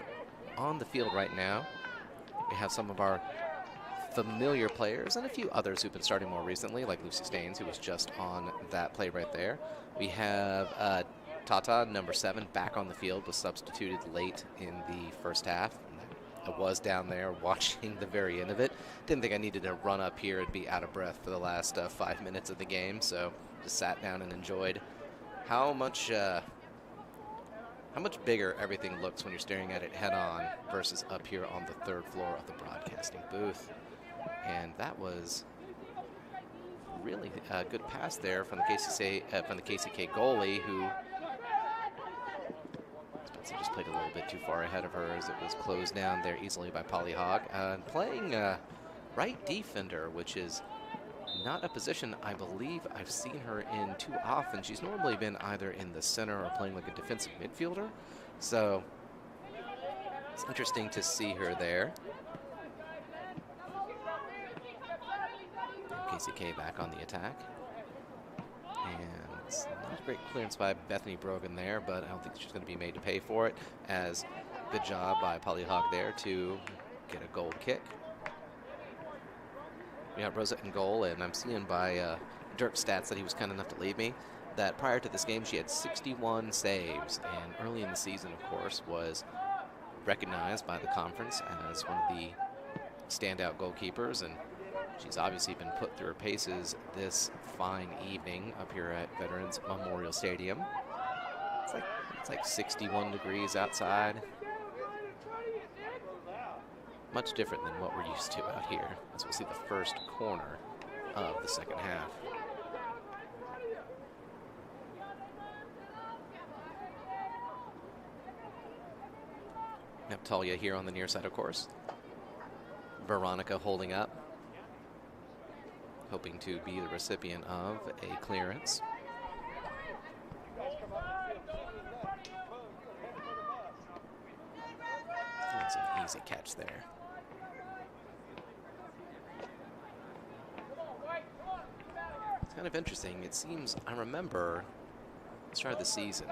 on the field right now, we have some of our familiar players and a few others who've been starting more recently, like Lucy Staines, who was just on that play right there. We have Tata, number 7, back on the field, was substituted late in the first half. I was down there watching the very end of it. Didn't think I needed to run up here and be out of breath for the last 5 minutes of the game, so just sat down and enjoyed how much bigger everything looks when you're staring at it head-on versus up here on the 3rd floor of the broadcasting booth. And that was really a good pass there from the KCK goalie, who just played a little bit too far ahead of her as it was closed down there easily by Polly Hogg. Playing right defender, which is not a position I believe I've seen her in too often. She's normally been either in the center or playing like a defensive midfielder. So it's interesting to see her there. KCK back on the attack. And it's not a great clearance by Bethany Brogan there, but I don't think she's going to be made to pay for it, as good job by Polly Hogg there to get a goal kick. We got Rosa in goal, and I'm seeing by Dirk's stats that he was kind enough to leave me that prior to this game she had 61 saves, and early in the season, of course, was recognized by the conference as one of the standout goalkeepers, and she's obviously been put through her paces this fine evening up here at Veterans Memorial Stadium. It's like 61 degrees outside. Much different than what we're used to out here, as we'll see the first corner of the second half. Talia here on the near side, of course. Veronica holding up, hoping to be the recipient of a clearance. That's an easy catch there. It's kind of interesting. It seems, I remember the start of the season,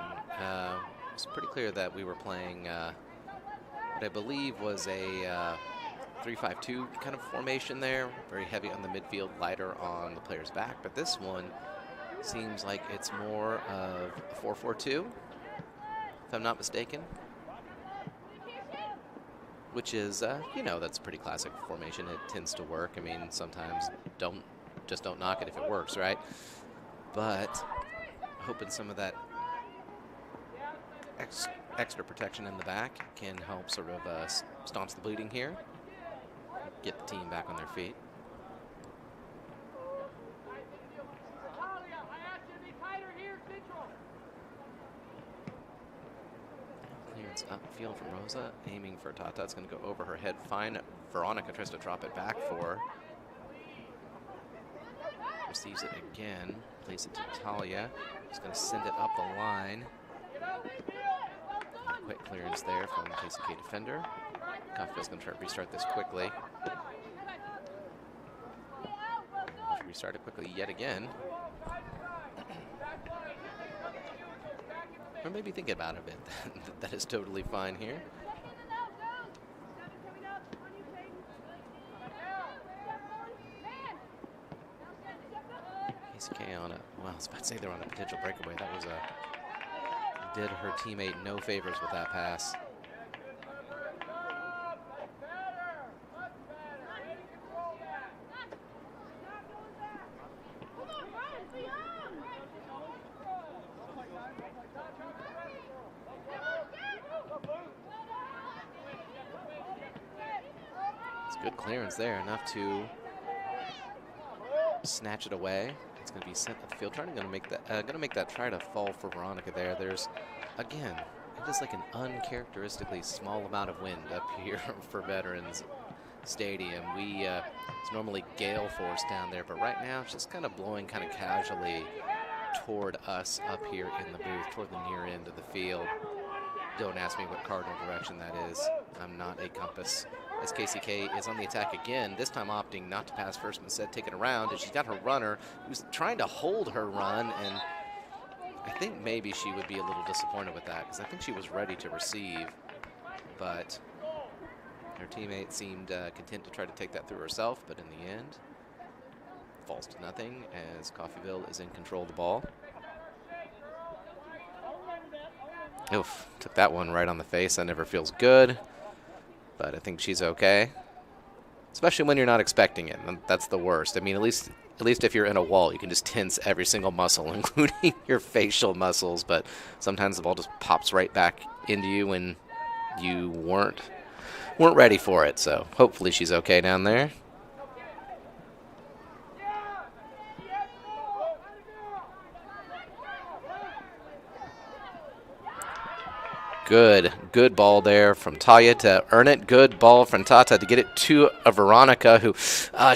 it's pretty clear that we were playing what I believe was a 3-5-2 kind of formation there, very heavy on the midfield, lighter on the player's back. But this one seems like it's more of a 4-4-2, if I'm not mistaken. Which is, you know, that's a pretty classic formation. It tends to work. I mean, sometimes just don't knock it if it works, right? But hoping some of that extra protection in the back can help sort of staunch the bleeding here. Get the team back on their feet. Clearance upfield from Rosa, aiming for Tata. It's going to go over her head. Fine. Veronica tries to drop it back for her. Receives it again. Plays it to Talia. She's going to send it up the line. A quick clearance there from the KCK defender. Coffeyville's going to try to restart this quickly. Restart it quickly yet again. Or maybe think about it a bit. That is totally fine here. KCK on a, well, I was about to say they're on a potential breakaway. That was did her teammate no favors with that pass. Good clearance there, enough to snatch it away. It's going to be sent up the field. Going to make that try to fall for Veronica there. There's, again, just like an uncharacteristically small amount of wind up here for Veterans Stadium. It's normally gale force down there, but right now it's just kind of blowing kind of casually toward us up here in the booth, toward the near end of the field. Don't ask me what cardinal direction that is. I'm not a compass. As KCK is on the attack again, this time opting not to pass first, but instead take it around, and she's got her runner who's trying to hold her run, and I think maybe she would be a little disappointed with that, because I think she was ready to receive, but her teammate seemed content to try to take that through herself, but in the end, falls to nothing as Coffeyville is in control of the ball. Oof, took that one right on the face. That never feels good. But I think she's okay. Especially when you're not expecting it. That's the worst. I mean, at least if you're in a wall, you can just tense every single muscle, including your facial muscles. But sometimes the ball just pops right back into you when you weren't ready for it. So hopefully she's okay down there. Good ball there from Talia to earn it. Good ball from Tata to get it to Veronica, who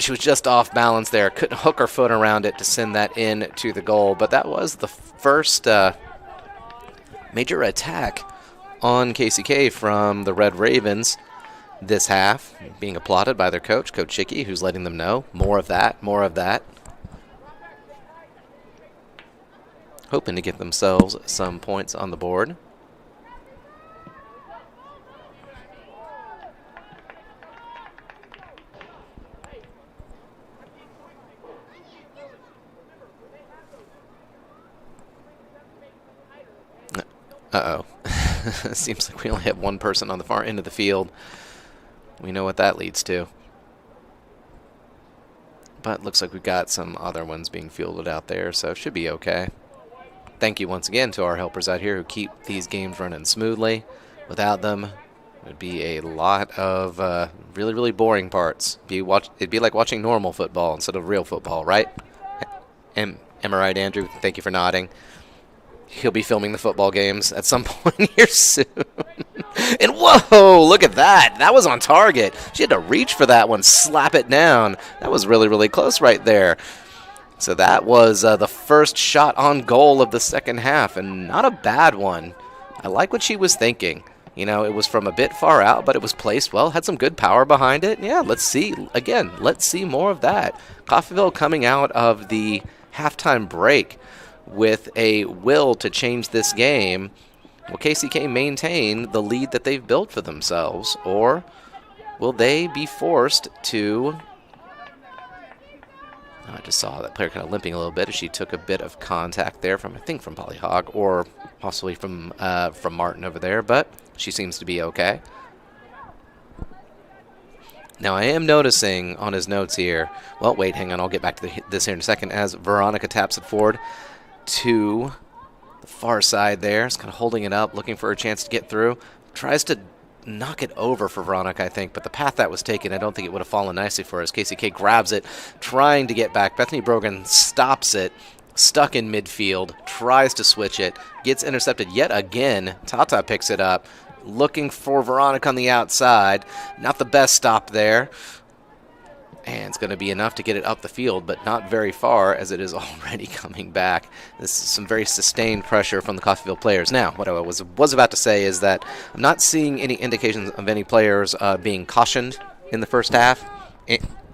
she was just off balance there. Couldn't hook her foot around it to send that in to the goal. But that was the first major attack on KCK from the Red Ravens this half, being applauded by their coach, Coach Schicky, who's letting them know more of that, more of that. Hoping to get themselves some points on the board. Uh-oh. Seems like we only have one person on the far end of the field. We know what that leads to. But looks like we've got some other ones being fielded out there, so it should be okay. Thank you once again to our helpers out here who keep these games running smoothly. Without them, it would be a lot of really, really boring parts. It'd be like watching normal football instead of real football, right? Am I right, Andrew? Thank you for nodding. He'll be filming the football games at some point here soon. And whoa, look at that. That was on target. She had to reach for that one, slap it down. That was really, really close right there. So that was the first shot on goal of the second half, and not a bad one. I like what she was thinking. You know, it was from a bit far out, but it was placed well, had some good power behind it. Yeah, let's see. Again, let's see more of that. Coffeyville coming out of the halftime break with a will to change this game. Will KCK maintain the lead that they've built for themselves, or will they be forced to... I just saw that player kind of limping a little bit as she took a bit of contact there from, I think, from Polly Hogg, or possibly from Martin over there, but she seems to be okay. Now, I am noticing on his notes here, well, wait, hang on, I'll get back to this here in a second, as Veronica taps it forward to the far side there. It's kind of holding it up, looking for a chance to get through. Tries to knock it over for Veronica, I think, but the path that was taken, I don't think it would have fallen nicely for us. KCK grabs it, trying to get back. Bethany Brogan stops it, stuck in midfield, tries to switch it, gets intercepted yet again. Tata picks it up, looking for Veronica on the outside. Not the best stop there. And it's going to be enough to get it up the field, but not very far as it is already coming back. This is some very sustained pressure from the Coffeyville players. Now, what I was about to say is that I'm not seeing any indications of any players being cautioned in the first half.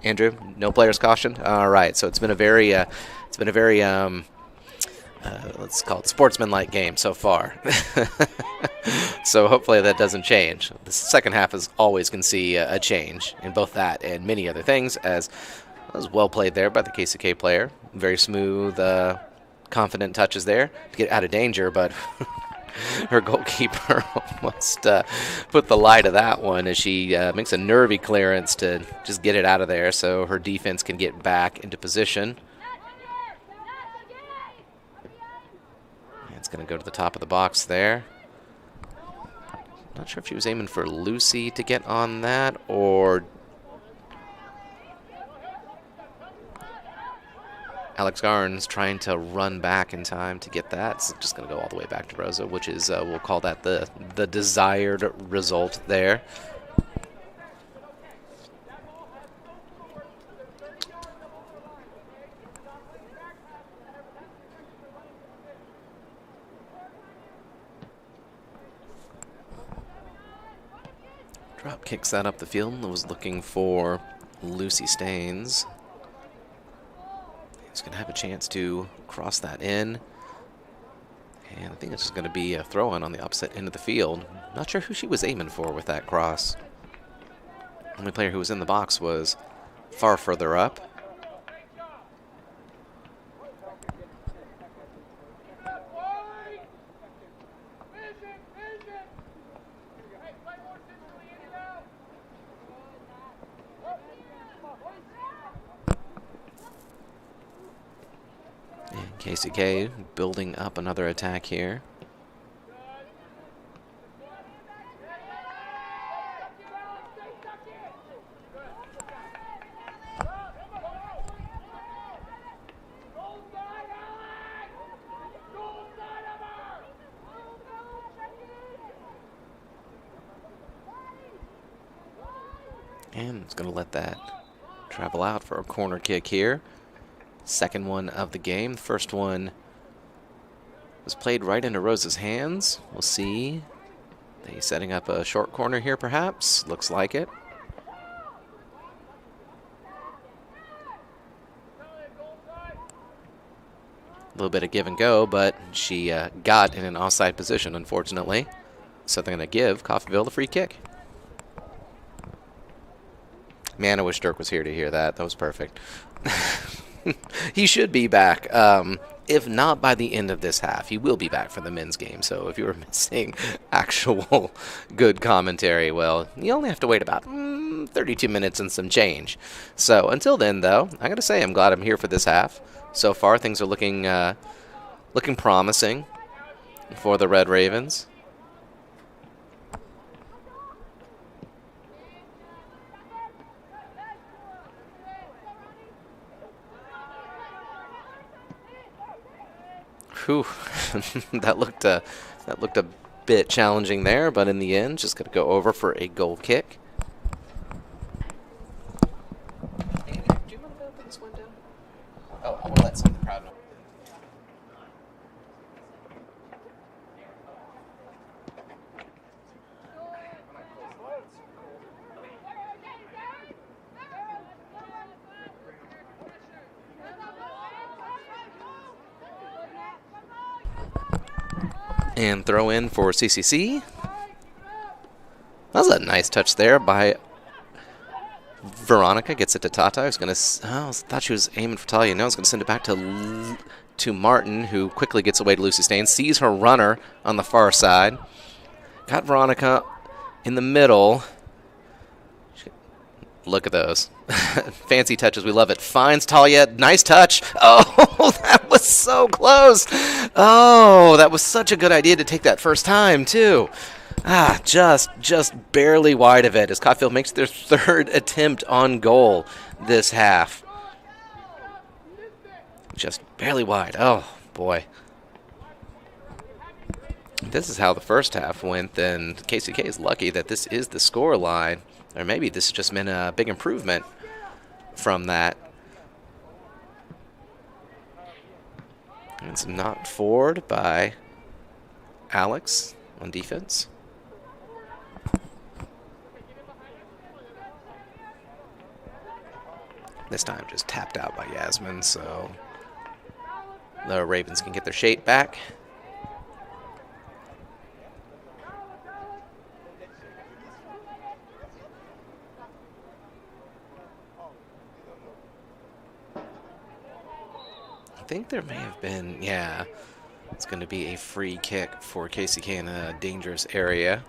Andrew, no players cautioned? All right, so it's been a very let's call it sportsmanlike game so far. So hopefully that doesn't change. The second half is always going to see a change in both that and many other things, as was well played there by the KCK player. Very smooth, confident touches there to get out of danger, but her goalkeeper almost put the lie to that one as she makes a nervy clearance to just get it out of there so her defense can get back into position. It's going to go to the top of the box there. Not sure if she was aiming for Lucy to get on that, or Alex Garnes trying to run back in time to get that. It's just going to go all the way back to Rosa, which is, we'll call that the desired result there. Drop kicks that up the field. I was looking for Lucy Staines. He's going to have a chance to cross that in. And I think it's just going to be a throw-in on the opposite end of the field. Not sure who she was aiming for with that cross. The only player who was in the box was far further up. KCK building up another attack here. And it's going to let that travel out for a corner kick here. Second one of the game. First one was played right into Rosa's hands. We'll see. They setting up a short corner here, perhaps. Looks like it. A little bit of give and go, but she got in an offside position, unfortunately. So they're going to give Coffeyville the free kick. Man, I wish Dirk was here to hear that. That was perfect. He should be back. If not by the end of this half, he will be back for the men's game. So if you were missing actual good commentary, well, you only have to wait about 32 minutes and some change. So until then, though, I got to say I'm glad I'm here for this half. So far, things are looking promising for the Red Ravens. Whew. that looked a bit challenging there, but in the end, just going to go over for a goal kick. Hey, do you want to open this window? Oh, I want to let some of the crowd know. And throw in for CCC. That was a nice touch there by Veronica. Gets it to Tata. I thought she was aiming for Talia. No, I was going to send it back to Martin, who quickly gets away to Lucy Staines. Sees her runner on the far side. Got Veronica in the middle. Look at those. Fancy touches. We love it. Finds Talia. Nice touch. Oh, that was so close. Oh, that was such a good idea to take that first time, too. Just barely wide of it as Coffeyville makes their third attempt on goal this half. Just barely wide. Oh, boy. This is how the first half went, then KCK is lucky that this is the score line. Or maybe this has just been a big improvement from that. And it's knocked forward by Alex on defense. This time just tapped out by Yasmin, so the Ravens can get their shape back. I think there may have been, yeah, it's going to be a free kick for KCK in a dangerous area.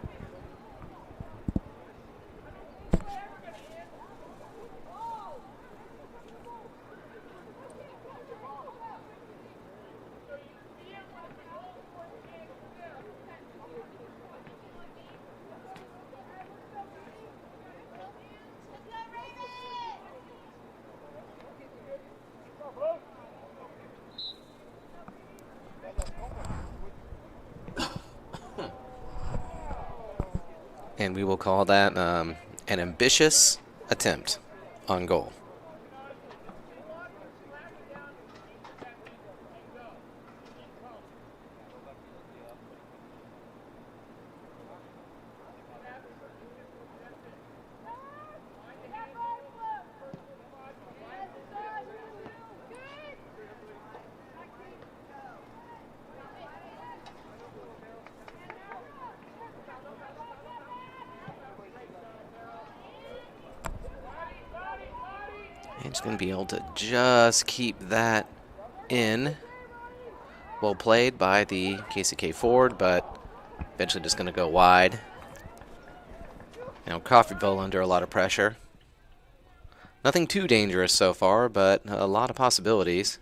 And we will call that an ambitious attempt on goal. And just going to be able to just keep that in. Well played by the KCK forward, but eventually just going to go wide. Now Coffeyville under a lot of pressure. Nothing too dangerous so far, but a lot of possibilities.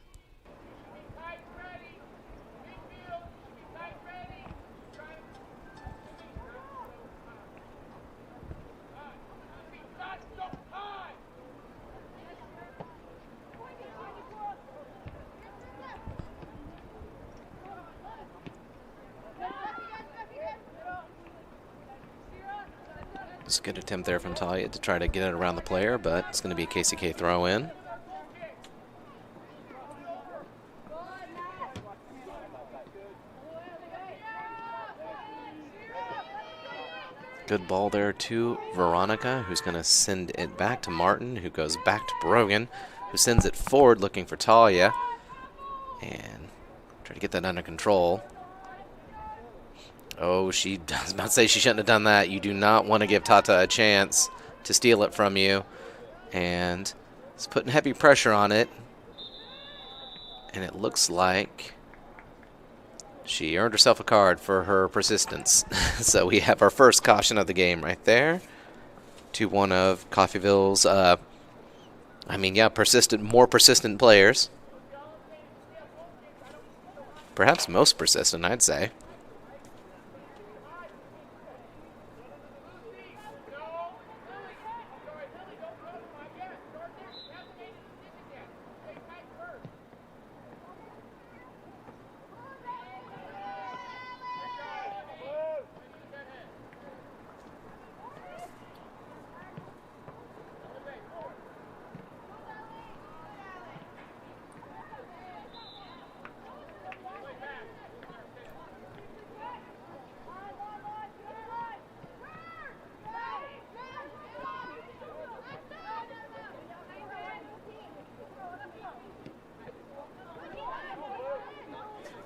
It's a good attempt there from Talia to try to get it around the player, but it's going to be a KCK throw in. Good ball there to Veronica, who's going to send it back to Martin, who goes back to Brogan, who sends it forward looking for Talia. And try to get that under control. Oh, I was about to say she shouldn't have done that. You do not want to give Tata a chance to steal it from you. And it's putting heavy pressure on it. And it looks like she earned herself a card for her persistence. So we have our first caution of the game right there. To one of Coffeyville's, more persistent players. Perhaps most persistent, I'd say.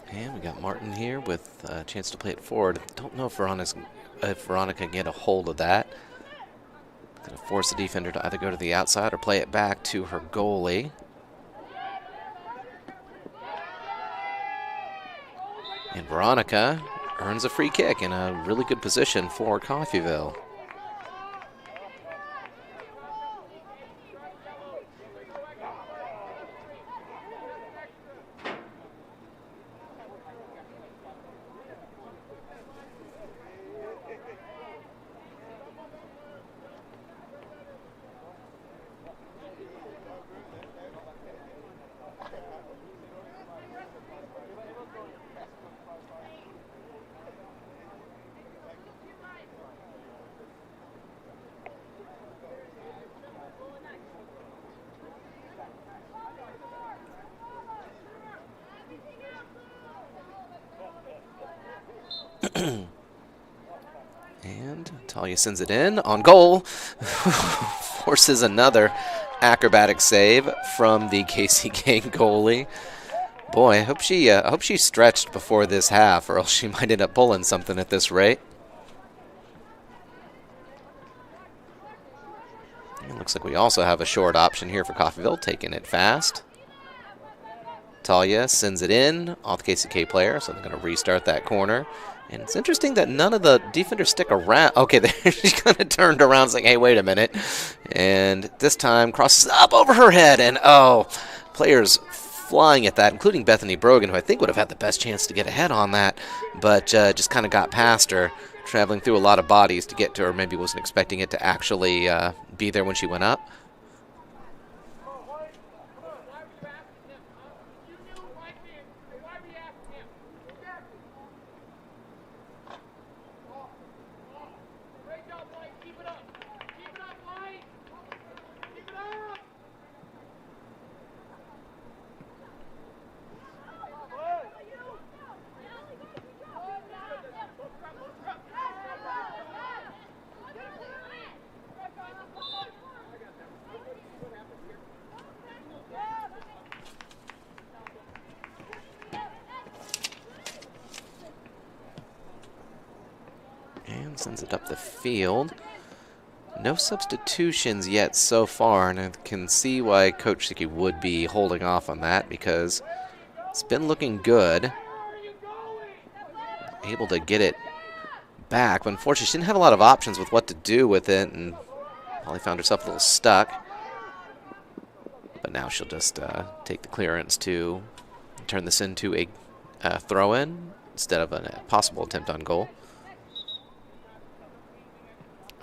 And we got Martin here with a chance to play it forward. Don't know if Veronica can get a hold of that. Going to force the defender to either go to the outside or play it back to her goalie. And Veronica earns a free kick in a really good position for Coffeyville. And Talia sends it in on goal. Forces another acrobatic save from the KCK goalie. Boy, I hope she stretched before this half, or else she might end up pulling something at this rate. It looks like we also have a short option here for Coffeyville, taking it fast. Talia sends it in off the KCK player, so they're going to restart that corner. And it's interesting that none of the defenders stick around. Okay, she kind of turned around saying, hey, wait a minute. And this time crosses up over her head. And, oh, players flying at that, including Bethany Brogan, who I think would have had the best chance to get ahead on that, but just kind of got past her, traveling through a lot of bodies to get to her. Maybe wasn't expecting it to actually be there when she went up. And sends it up the field. No substitutions yet so far, and I can see why Coach Sicky would be holding off on that, because it's been looking good. Able to get it back, but unfortunately she didn't have a lot of options with what to do with it, and probably found herself a little stuck. But now she'll just take the clearance to turn this into a throw-in instead of a possible attempt on goal.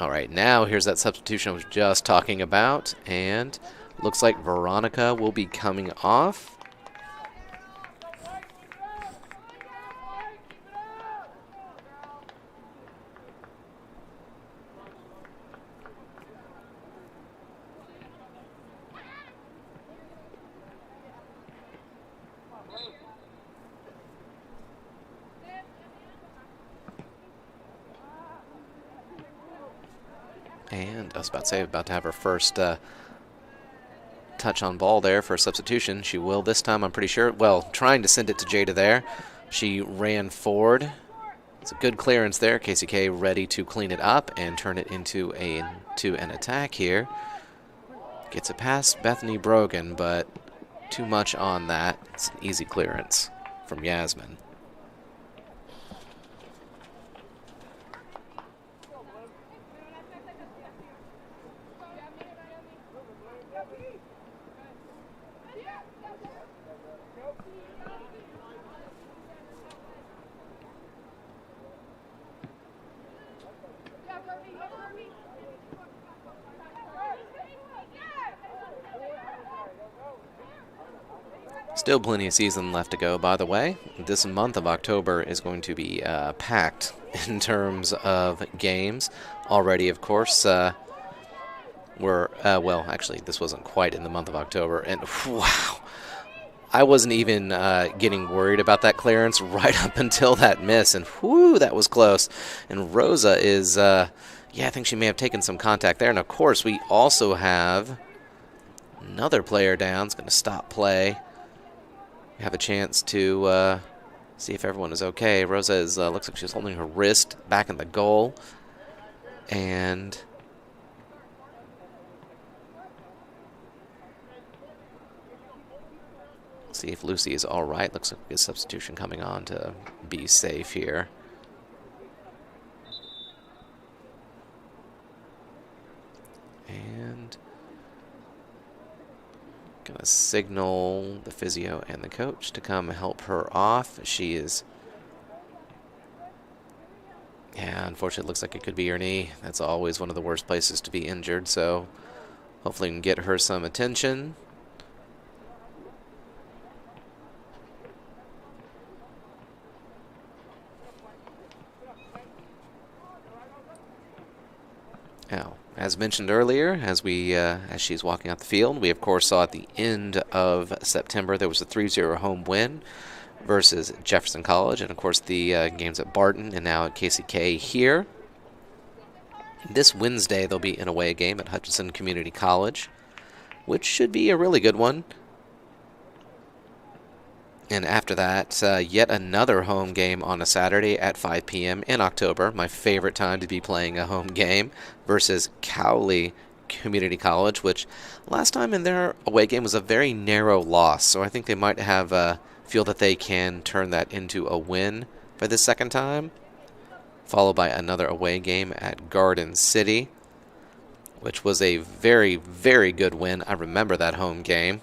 All right, now here's that substitution I was just talking about, and looks like Veronica will be coming off. And I was about to say, about to have her first touch on ball there for a substitution. She will this time, I'm pretty sure. Well, trying to send it to Jada there. She ran forward. It's a good clearance there. KCK ready to clean it up and turn it into an attack here. Gets it past Bethany Brogan, but too much on that. It's an easy clearance from Yasmin. Still plenty of season left to go, by the way. This month of October is going to be packed in terms of games. Already, of course, well, actually, this wasn't quite in the month of October. And, wow, I wasn't even getting worried about that clearance right up until that miss. And, whoo, that was close. And Rosa is, yeah, I think she may have taken some contact there. And, of course, we also have another player down. It's going to stop play. We have a chance to see if everyone is okay. Rosa is looks like she's holding her wrist back in the goal. And see if Lucy is all right. Looks like a substitution coming on to be safe here. And gonna signal the physio and the coach to come help her off. She is, yeah, unfortunately it looks like it could be her knee. That's always one of the worst places to be injured, so hopefully we can get her some attention. Now, as mentioned earlier, as she's walking out the field, we of course saw at the end of September there was a 3-0 home win versus Jefferson College, and of course the games at Barton and now at KCK here. This Wednesday, there'll be an away game at Hutchinson Community College, which should be a really good one. And after that, yet another home game on a Saturday at 5 p.m. in October, my favorite time to be playing a home game, versus Cowley Community College, which last time in their away game was a very narrow loss. So I think they might have feel that they can turn that into a win for the second time. Followed by another away game at Garden City, which was a very, very good win. I remember that home game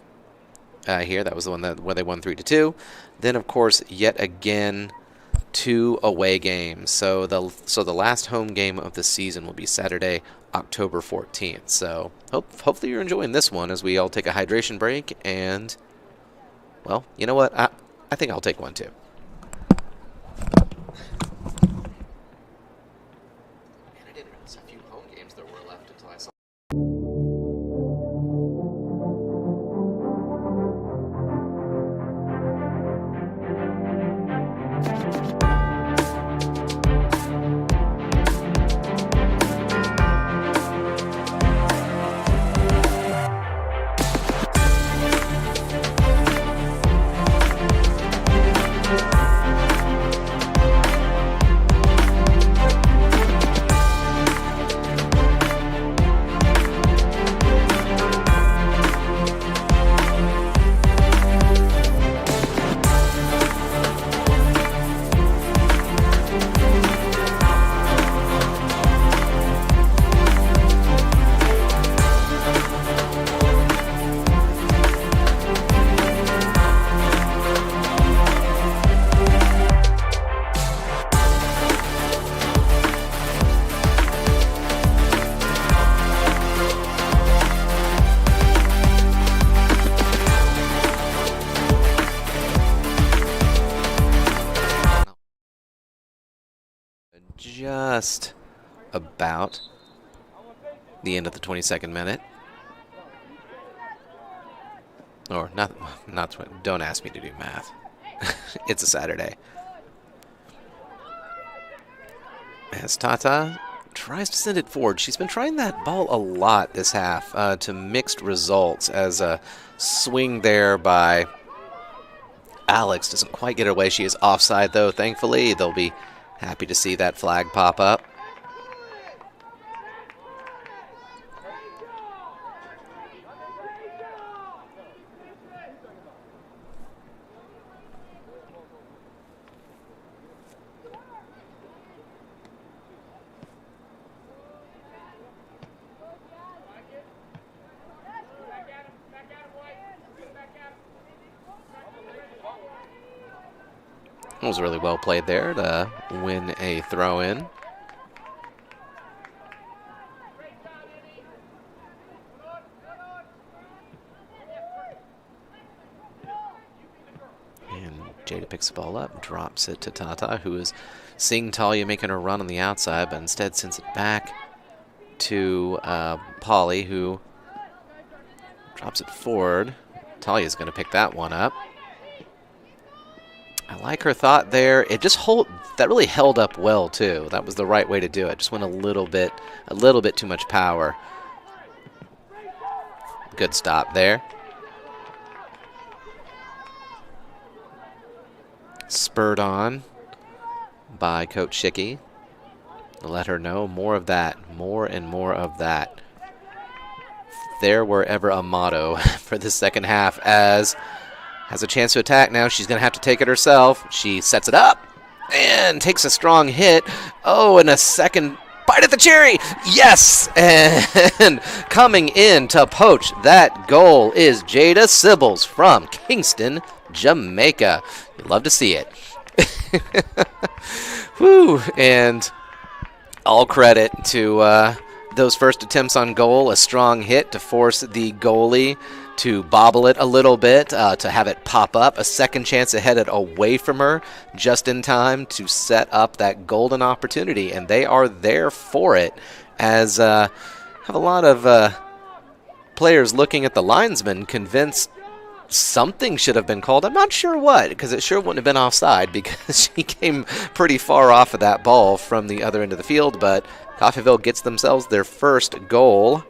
here. That was the one where they won 3-2. Then, of course, yet again, 2 away games. So the last home game of the season will be Saturday, October 14th. So hopefully you're enjoying this one as we all take a hydration break. And, well, you know what? I think I'll take one too. Just about the end of the 22nd minute. Or not don't ask me to do math. It's a Saturday. As Tata tries to send it forward. She's been trying that ball a lot this half to mixed results, as a swing there by Alex doesn't quite get her way. She is offside, though, thankfully. They'll be happy to see that flag pop up. It was really well played there to win a throw-in. And Jada picks the ball up, drops it to Tata, who is seeing Talia making her run on the outside, but instead sends it back to Polly, who drops it forward. Talia's going to pick that one up. I like her thought there. It just that really held up well too. That was the right way to do it. Just went a little bit too much power. Good stop there. Spurred on by Coach Schicky. Let her know more of that, more and more of that. If there were ever a motto for the second half, as has a chance to attack now. She's going to have to take it herself. She sets it up and takes a strong hit. Oh, and a second bite at the cherry. Yes! And coming in to poach that goal is Jada Sibbles from Kingston, Jamaica. You love to see it. Woo! And all credit to those first attempts on goal. A strong hit to force the goalie to bobble it a little bit, to have it pop up. A second chance to head it away from her just in time to set up that golden opportunity. And they are there for it, as have a lot of players looking at the linesman, convinced something should have been called. I'm not sure what, because it sure wouldn't have been offside because she came pretty far off of that ball from the other end of the field. But Coffeyville gets themselves their first goal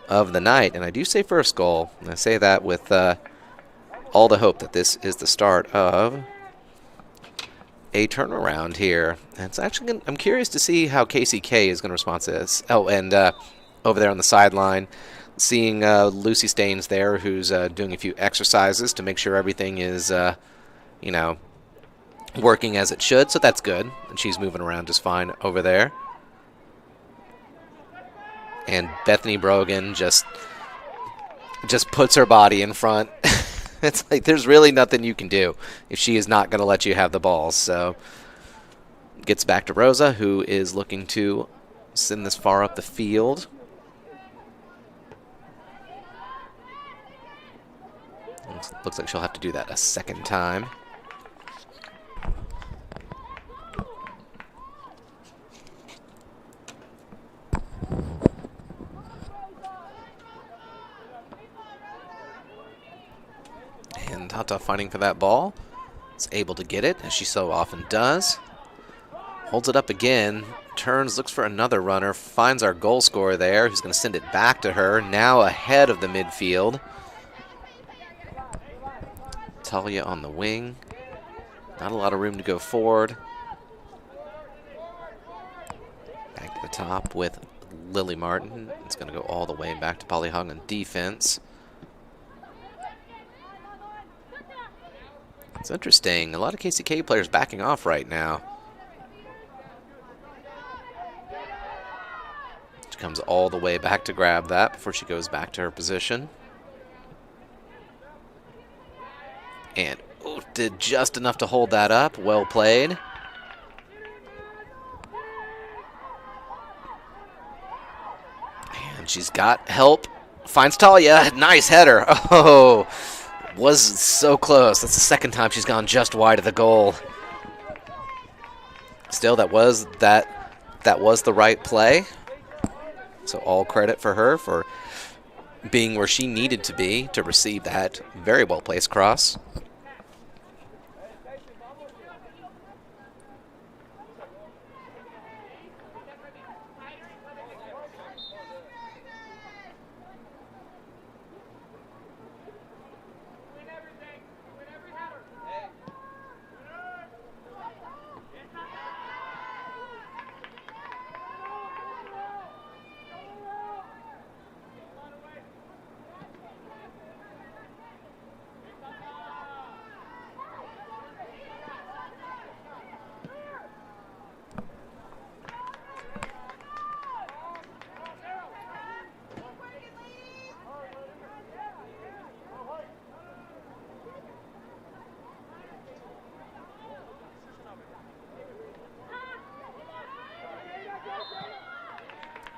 of the night. And I do say first goal. And I say that with all the hope that this is the start of a turnaround here. And it's actually I'm curious to see how KCK is going to respond to this. Oh, and over there on the sideline, seeing Lucy Staines there, who's doing a few exercises to make sure everything is, you know, working as it should. So that's good. And she's moving around just fine over there. And Bethany Brogan just puts her body in front. It's like there's really nothing you can do if she is not going to let you have the ball. So gets back to Rosa, who is looking to send this far up the field. Looks like she'll have to do that a second time. And Tata fighting for that ball. Is able to get it, as she so often does. Holds it up again. Turns, looks for another runner. Finds our goal scorer there, who's going to send it back to her. Now ahead of the midfield. Talia on the wing. Not a lot of room to go forward. Back to the top with Lily Martin. It's going to go all the way back to Polly Hung on defense. It's interesting. A lot of KCK players backing off right now. She comes all the way back to grab that before she goes back to her position. And did just enough to hold that up. Well played. And she's got help. Finds Talia. Nice header. Oh, was so close. That's the second time she's gone just wide of the goal. Still, that was the right play. So all credit for her for being where she needed to be to receive that very well placed cross.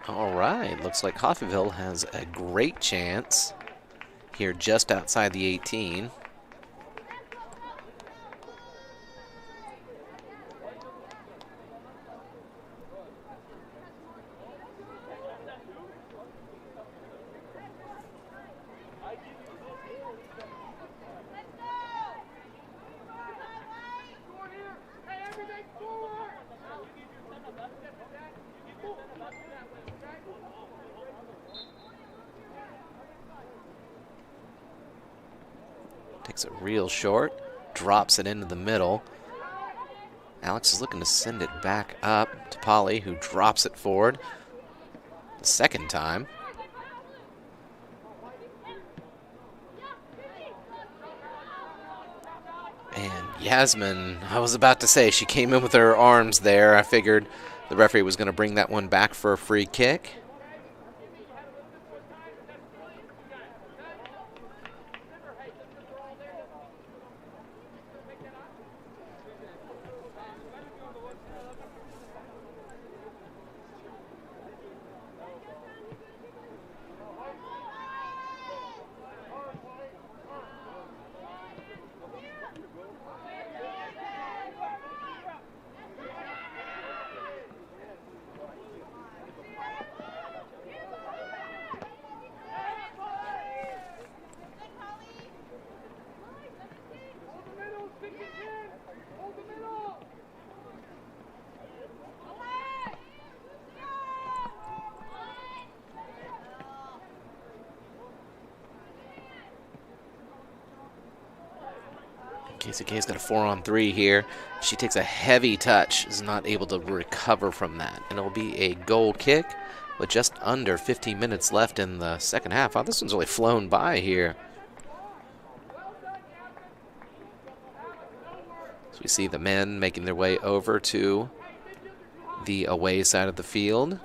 All right, looks like Coffeyville has a great chance here just outside the 18. Takes it real short, drops it into the middle. Alex is looking to send it back up to Polly, who drops it forward the second time. And Yasmin, I was about to say, she came in with her arms there. I figured the referee was going to bring that one back for a free kick. KCK's got a 4-on-3 here. She takes a heavy touch, is not able to recover from that. And it'll be a goal kick with just under 15 minutes left in the second half. Wow, this one's really flown by here. So we see the men making their way over to the away side of the field.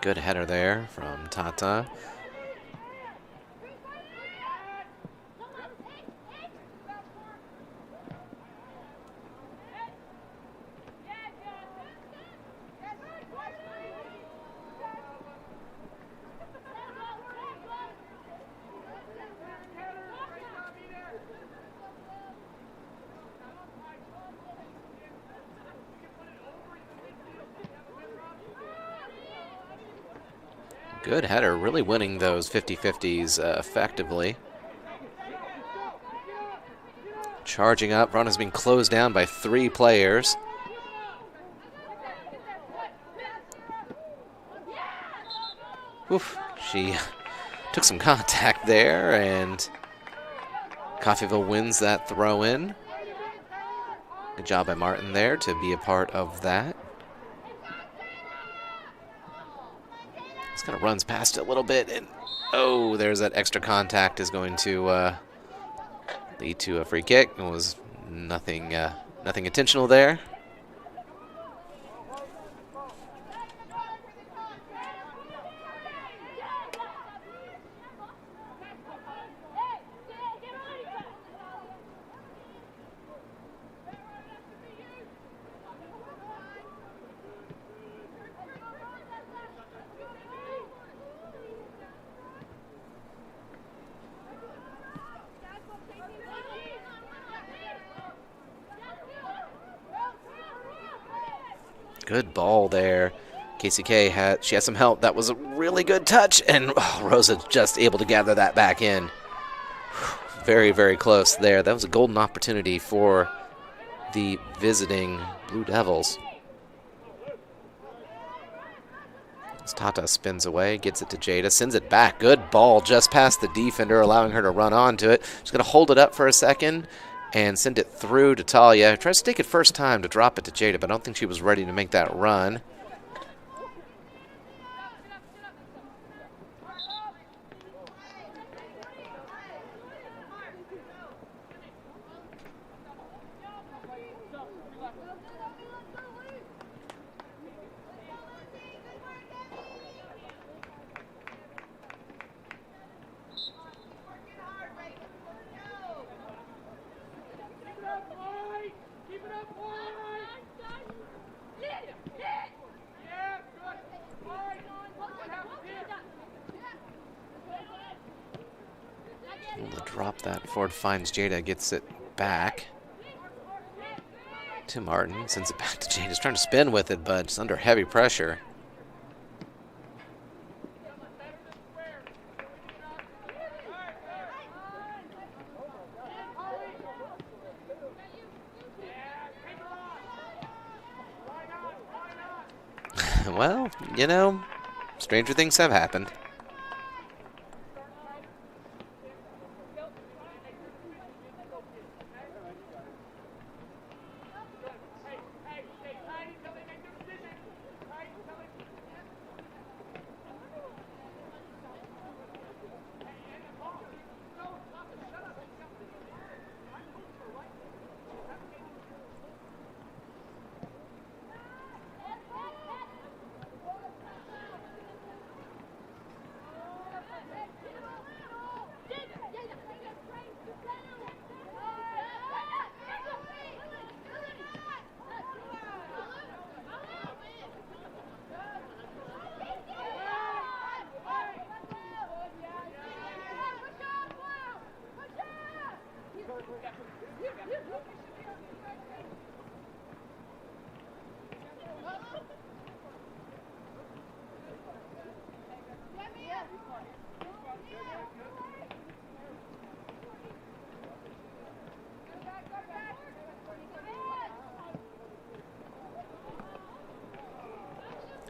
Good header there from Tata. Good header, really winning those 50-50s effectively. Charging up, run has been closed down by 3 players. Oof, she took some contact there, and Coffeyville wins that throw-in. Good job by Martin there to be a part of that. Just kind of runs past it a little bit, and oh, there's that extra contact is going to lead to a free kick. It was nothing intentional there. Good ball there. KCK had some help. That was a really good touch, and Rosa just able to gather that back in. Very, very close there. That was a golden opportunity for the visiting Blue Devils. As Tata spins away, gets it to Jada, sends it back. Good ball just past the defender, allowing her to run onto it. She's going to hold it up for a second and send it through to Talia. Tries to take it first time to drop it to Jada, but I don't think she was ready to make that run. Drop that. Ford finds Jada, gets it back to Martin, sends it back to Jada. He's trying to spin with it, but it's under heavy pressure. Well, you know, stranger things have happened.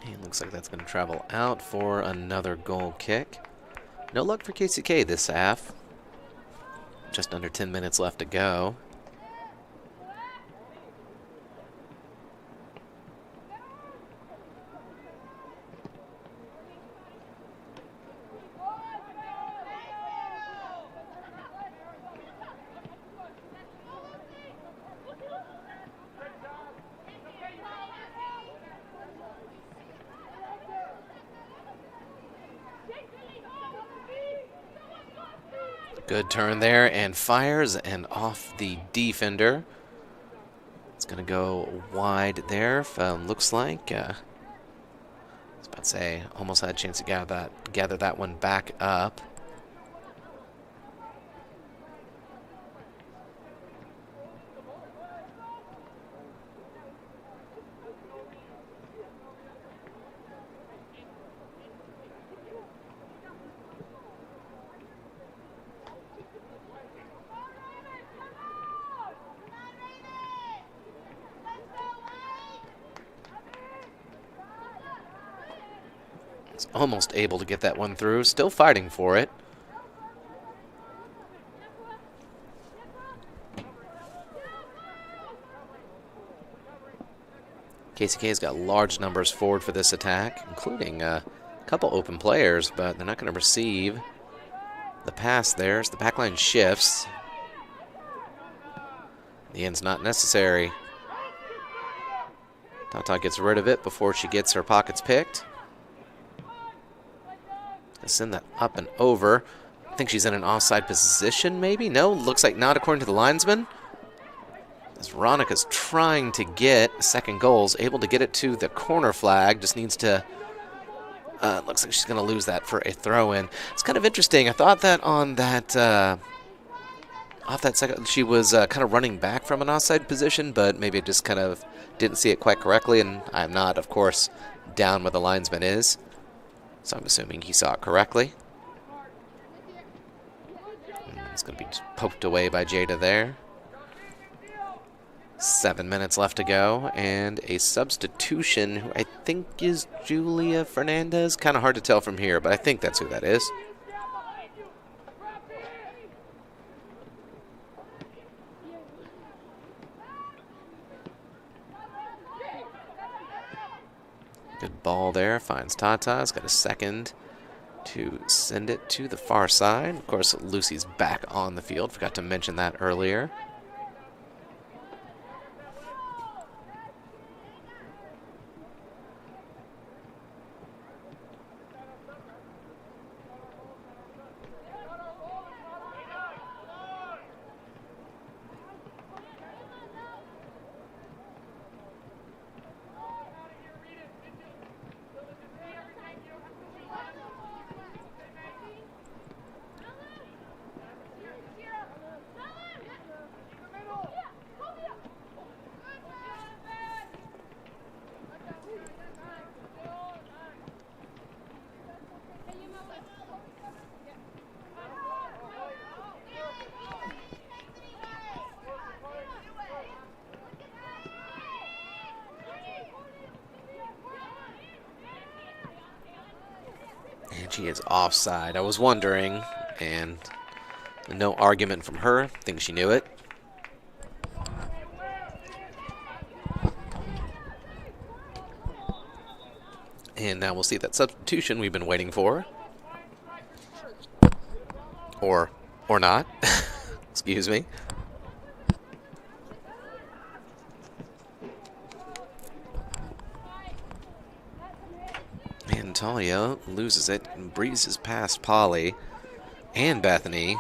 And looks like that's going to travel out for another goal kick. No luck for KCK this half. Just under 10 minutes left to go. Good turn there and fires and off the defender. It's going to go wide there, looks like. I was about to say, almost had a chance to gather that one back up. Almost able to get that one through. Still fighting for it. KCK's got large numbers forward for this attack, including a couple open players, but they're not going to receive the pass there as the backline shifts. The end's not necessary. Tata gets rid of it before she gets her pockets picked. Send that up and over. I think she's in an offside position, maybe? No, looks like not according to the linesman. As Veronica's trying to get second goals, able to get it to the corner flag, just needs to... looks like she's going to lose that for a throw-in. It's kind of interesting. I thought that on that... off that second, she was kind of running back from an offside position, but maybe it just kind of didn't see it quite correctly, and I'm not, of course, down where the linesman is. So I'm assuming he saw it correctly. And it's going to be poked away by Jada there. 7 minutes left to go, and a substitution who I think is Julia Fernandez. Kind of hard to tell from here, but I think that's who that is. Good ball there, finds Tata. He's got a second to send it to the far side. Of course, Lucy's back on the field. Forgot to mention that earlier. She is offside. I was wondering, and no argument from her. I think she knew it. And now we'll see that substitution we've been waiting for. Or not. Excuse me. And Talia loses it and breezes past Polly and Bethany.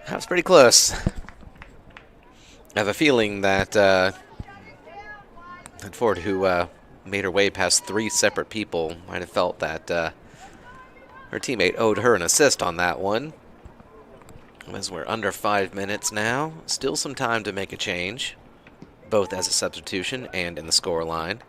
That was pretty close. I have a feeling that Ford, who made her way past 3 separate people, might have felt that her teammate owed her an assist on that one. As we're under 5 minutes now, still some time to make a change, both as a substitution and in the score line.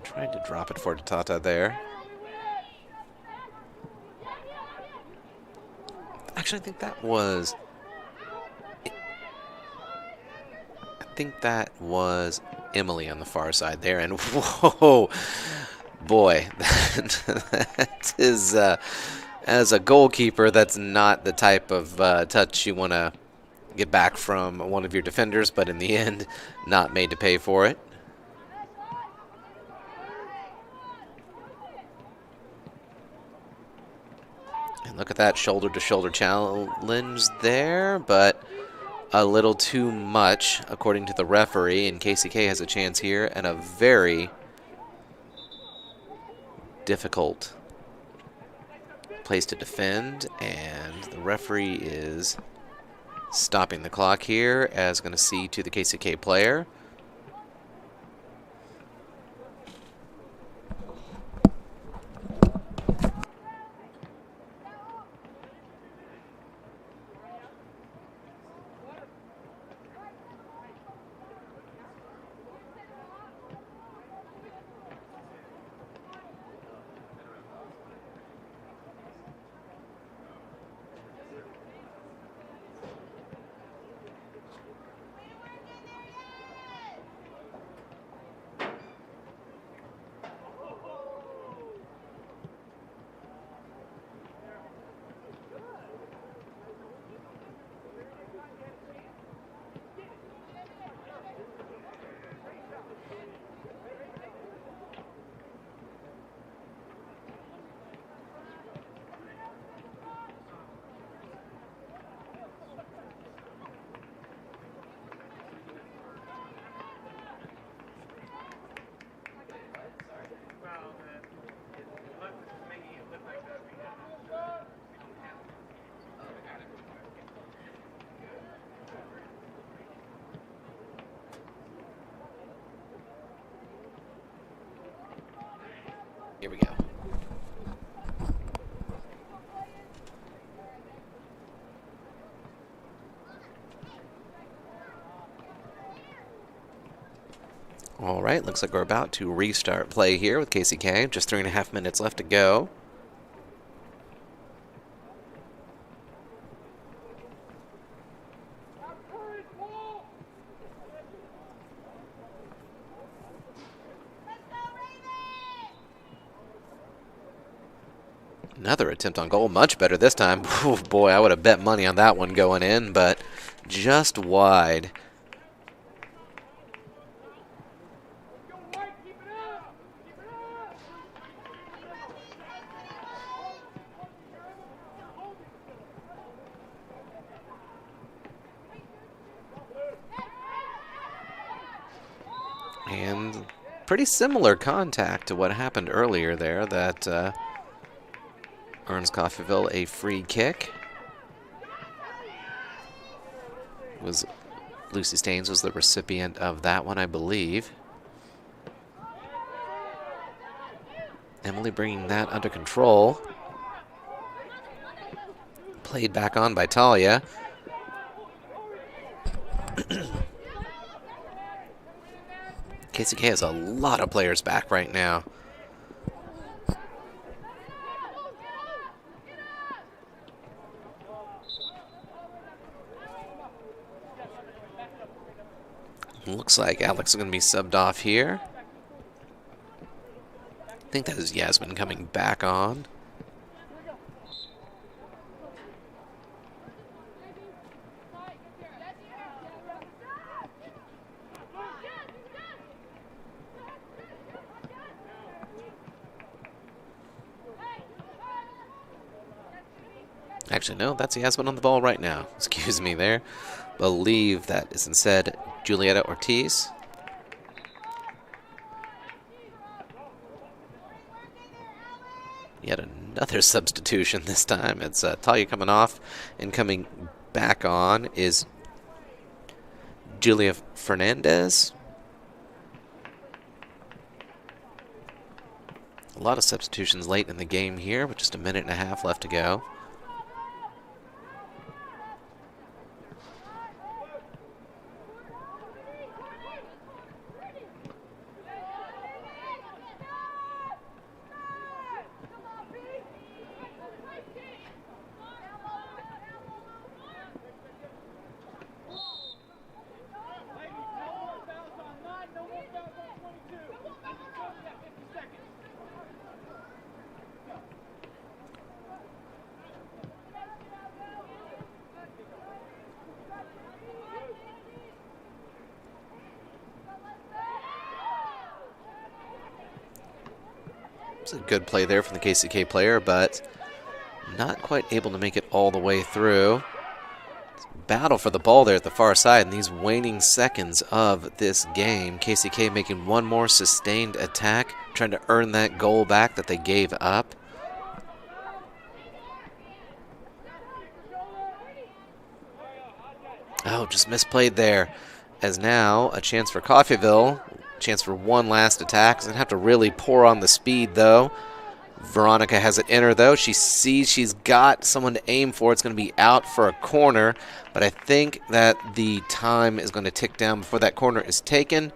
Tried to drop it for Tata there. Actually, I think that was Emily on the far side there. And whoa, boy, that is, as a goalkeeper, that's not the type of touch you want to get back from one of your defenders, but in the end, not made to pay for it. And look at that shoulder-to-shoulder challenge there, but a little too much, according to the referee, and KCK has a chance here and a very difficult place to defend, and the referee is stopping the clock here as going to see to the KCK player. Here we go. All right, looks like we're about to restart play here with KCK. Just 3.5 minutes left to go. Another attempt on goal, much better this time. Ooh, boy, I would have bet money on that one going in, but just wide. And pretty similar contact to what happened earlier there that earns Coffeyville a free kick. Lucy Staines was the recipient of that one, I believe. Emily bringing that under control. Played back on by Talia. KCK has a lot of players back right now. Looks like Alex is going to be subbed off here. I think that is Yasmin coming back on. Actually, no, that's Yasmin on the ball right now. Excuse me there. Believe that is instead Julieta Ortiz. Yet another substitution this time. It's Talia coming off, and coming back on is Julia Fernandez. A lot of substitutions late in the game here, with just 1.5 minutes left to go. It's a good play there from the KCK player, but not quite able to make it all the way through. Battle for the ball there at the far side in these waning seconds of this game. KCK making one more sustained attack, trying to earn that goal back that they gave up. Oh, just misplayed there. As now a chance for Coffeyville, chance for one last attack. Doesn't have to really pour on the speed though. Veronica has it in her though. She sees she's got someone to aim for. It's going to be out for a corner, but I think that the time is going to tick down before that corner is taken.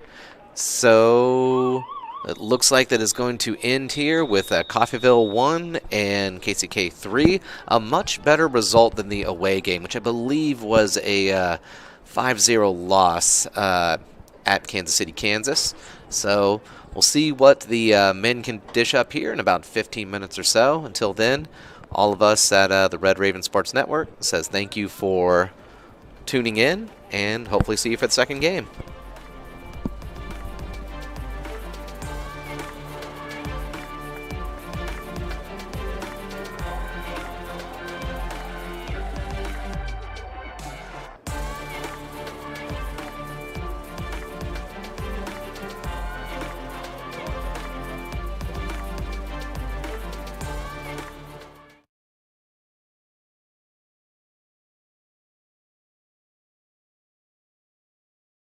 So it looks like that is going to end here with Coffeyville 1 and KCK 3. A much better result than the away game, which I believe was a 5-0 loss at Kansas City, Kansas. So we'll see what the men can dish up here in about 15 minutes or so. Until then, all of us at the Red Raven Sports Network says thank you for tuning in, and hopefully see you for the second game.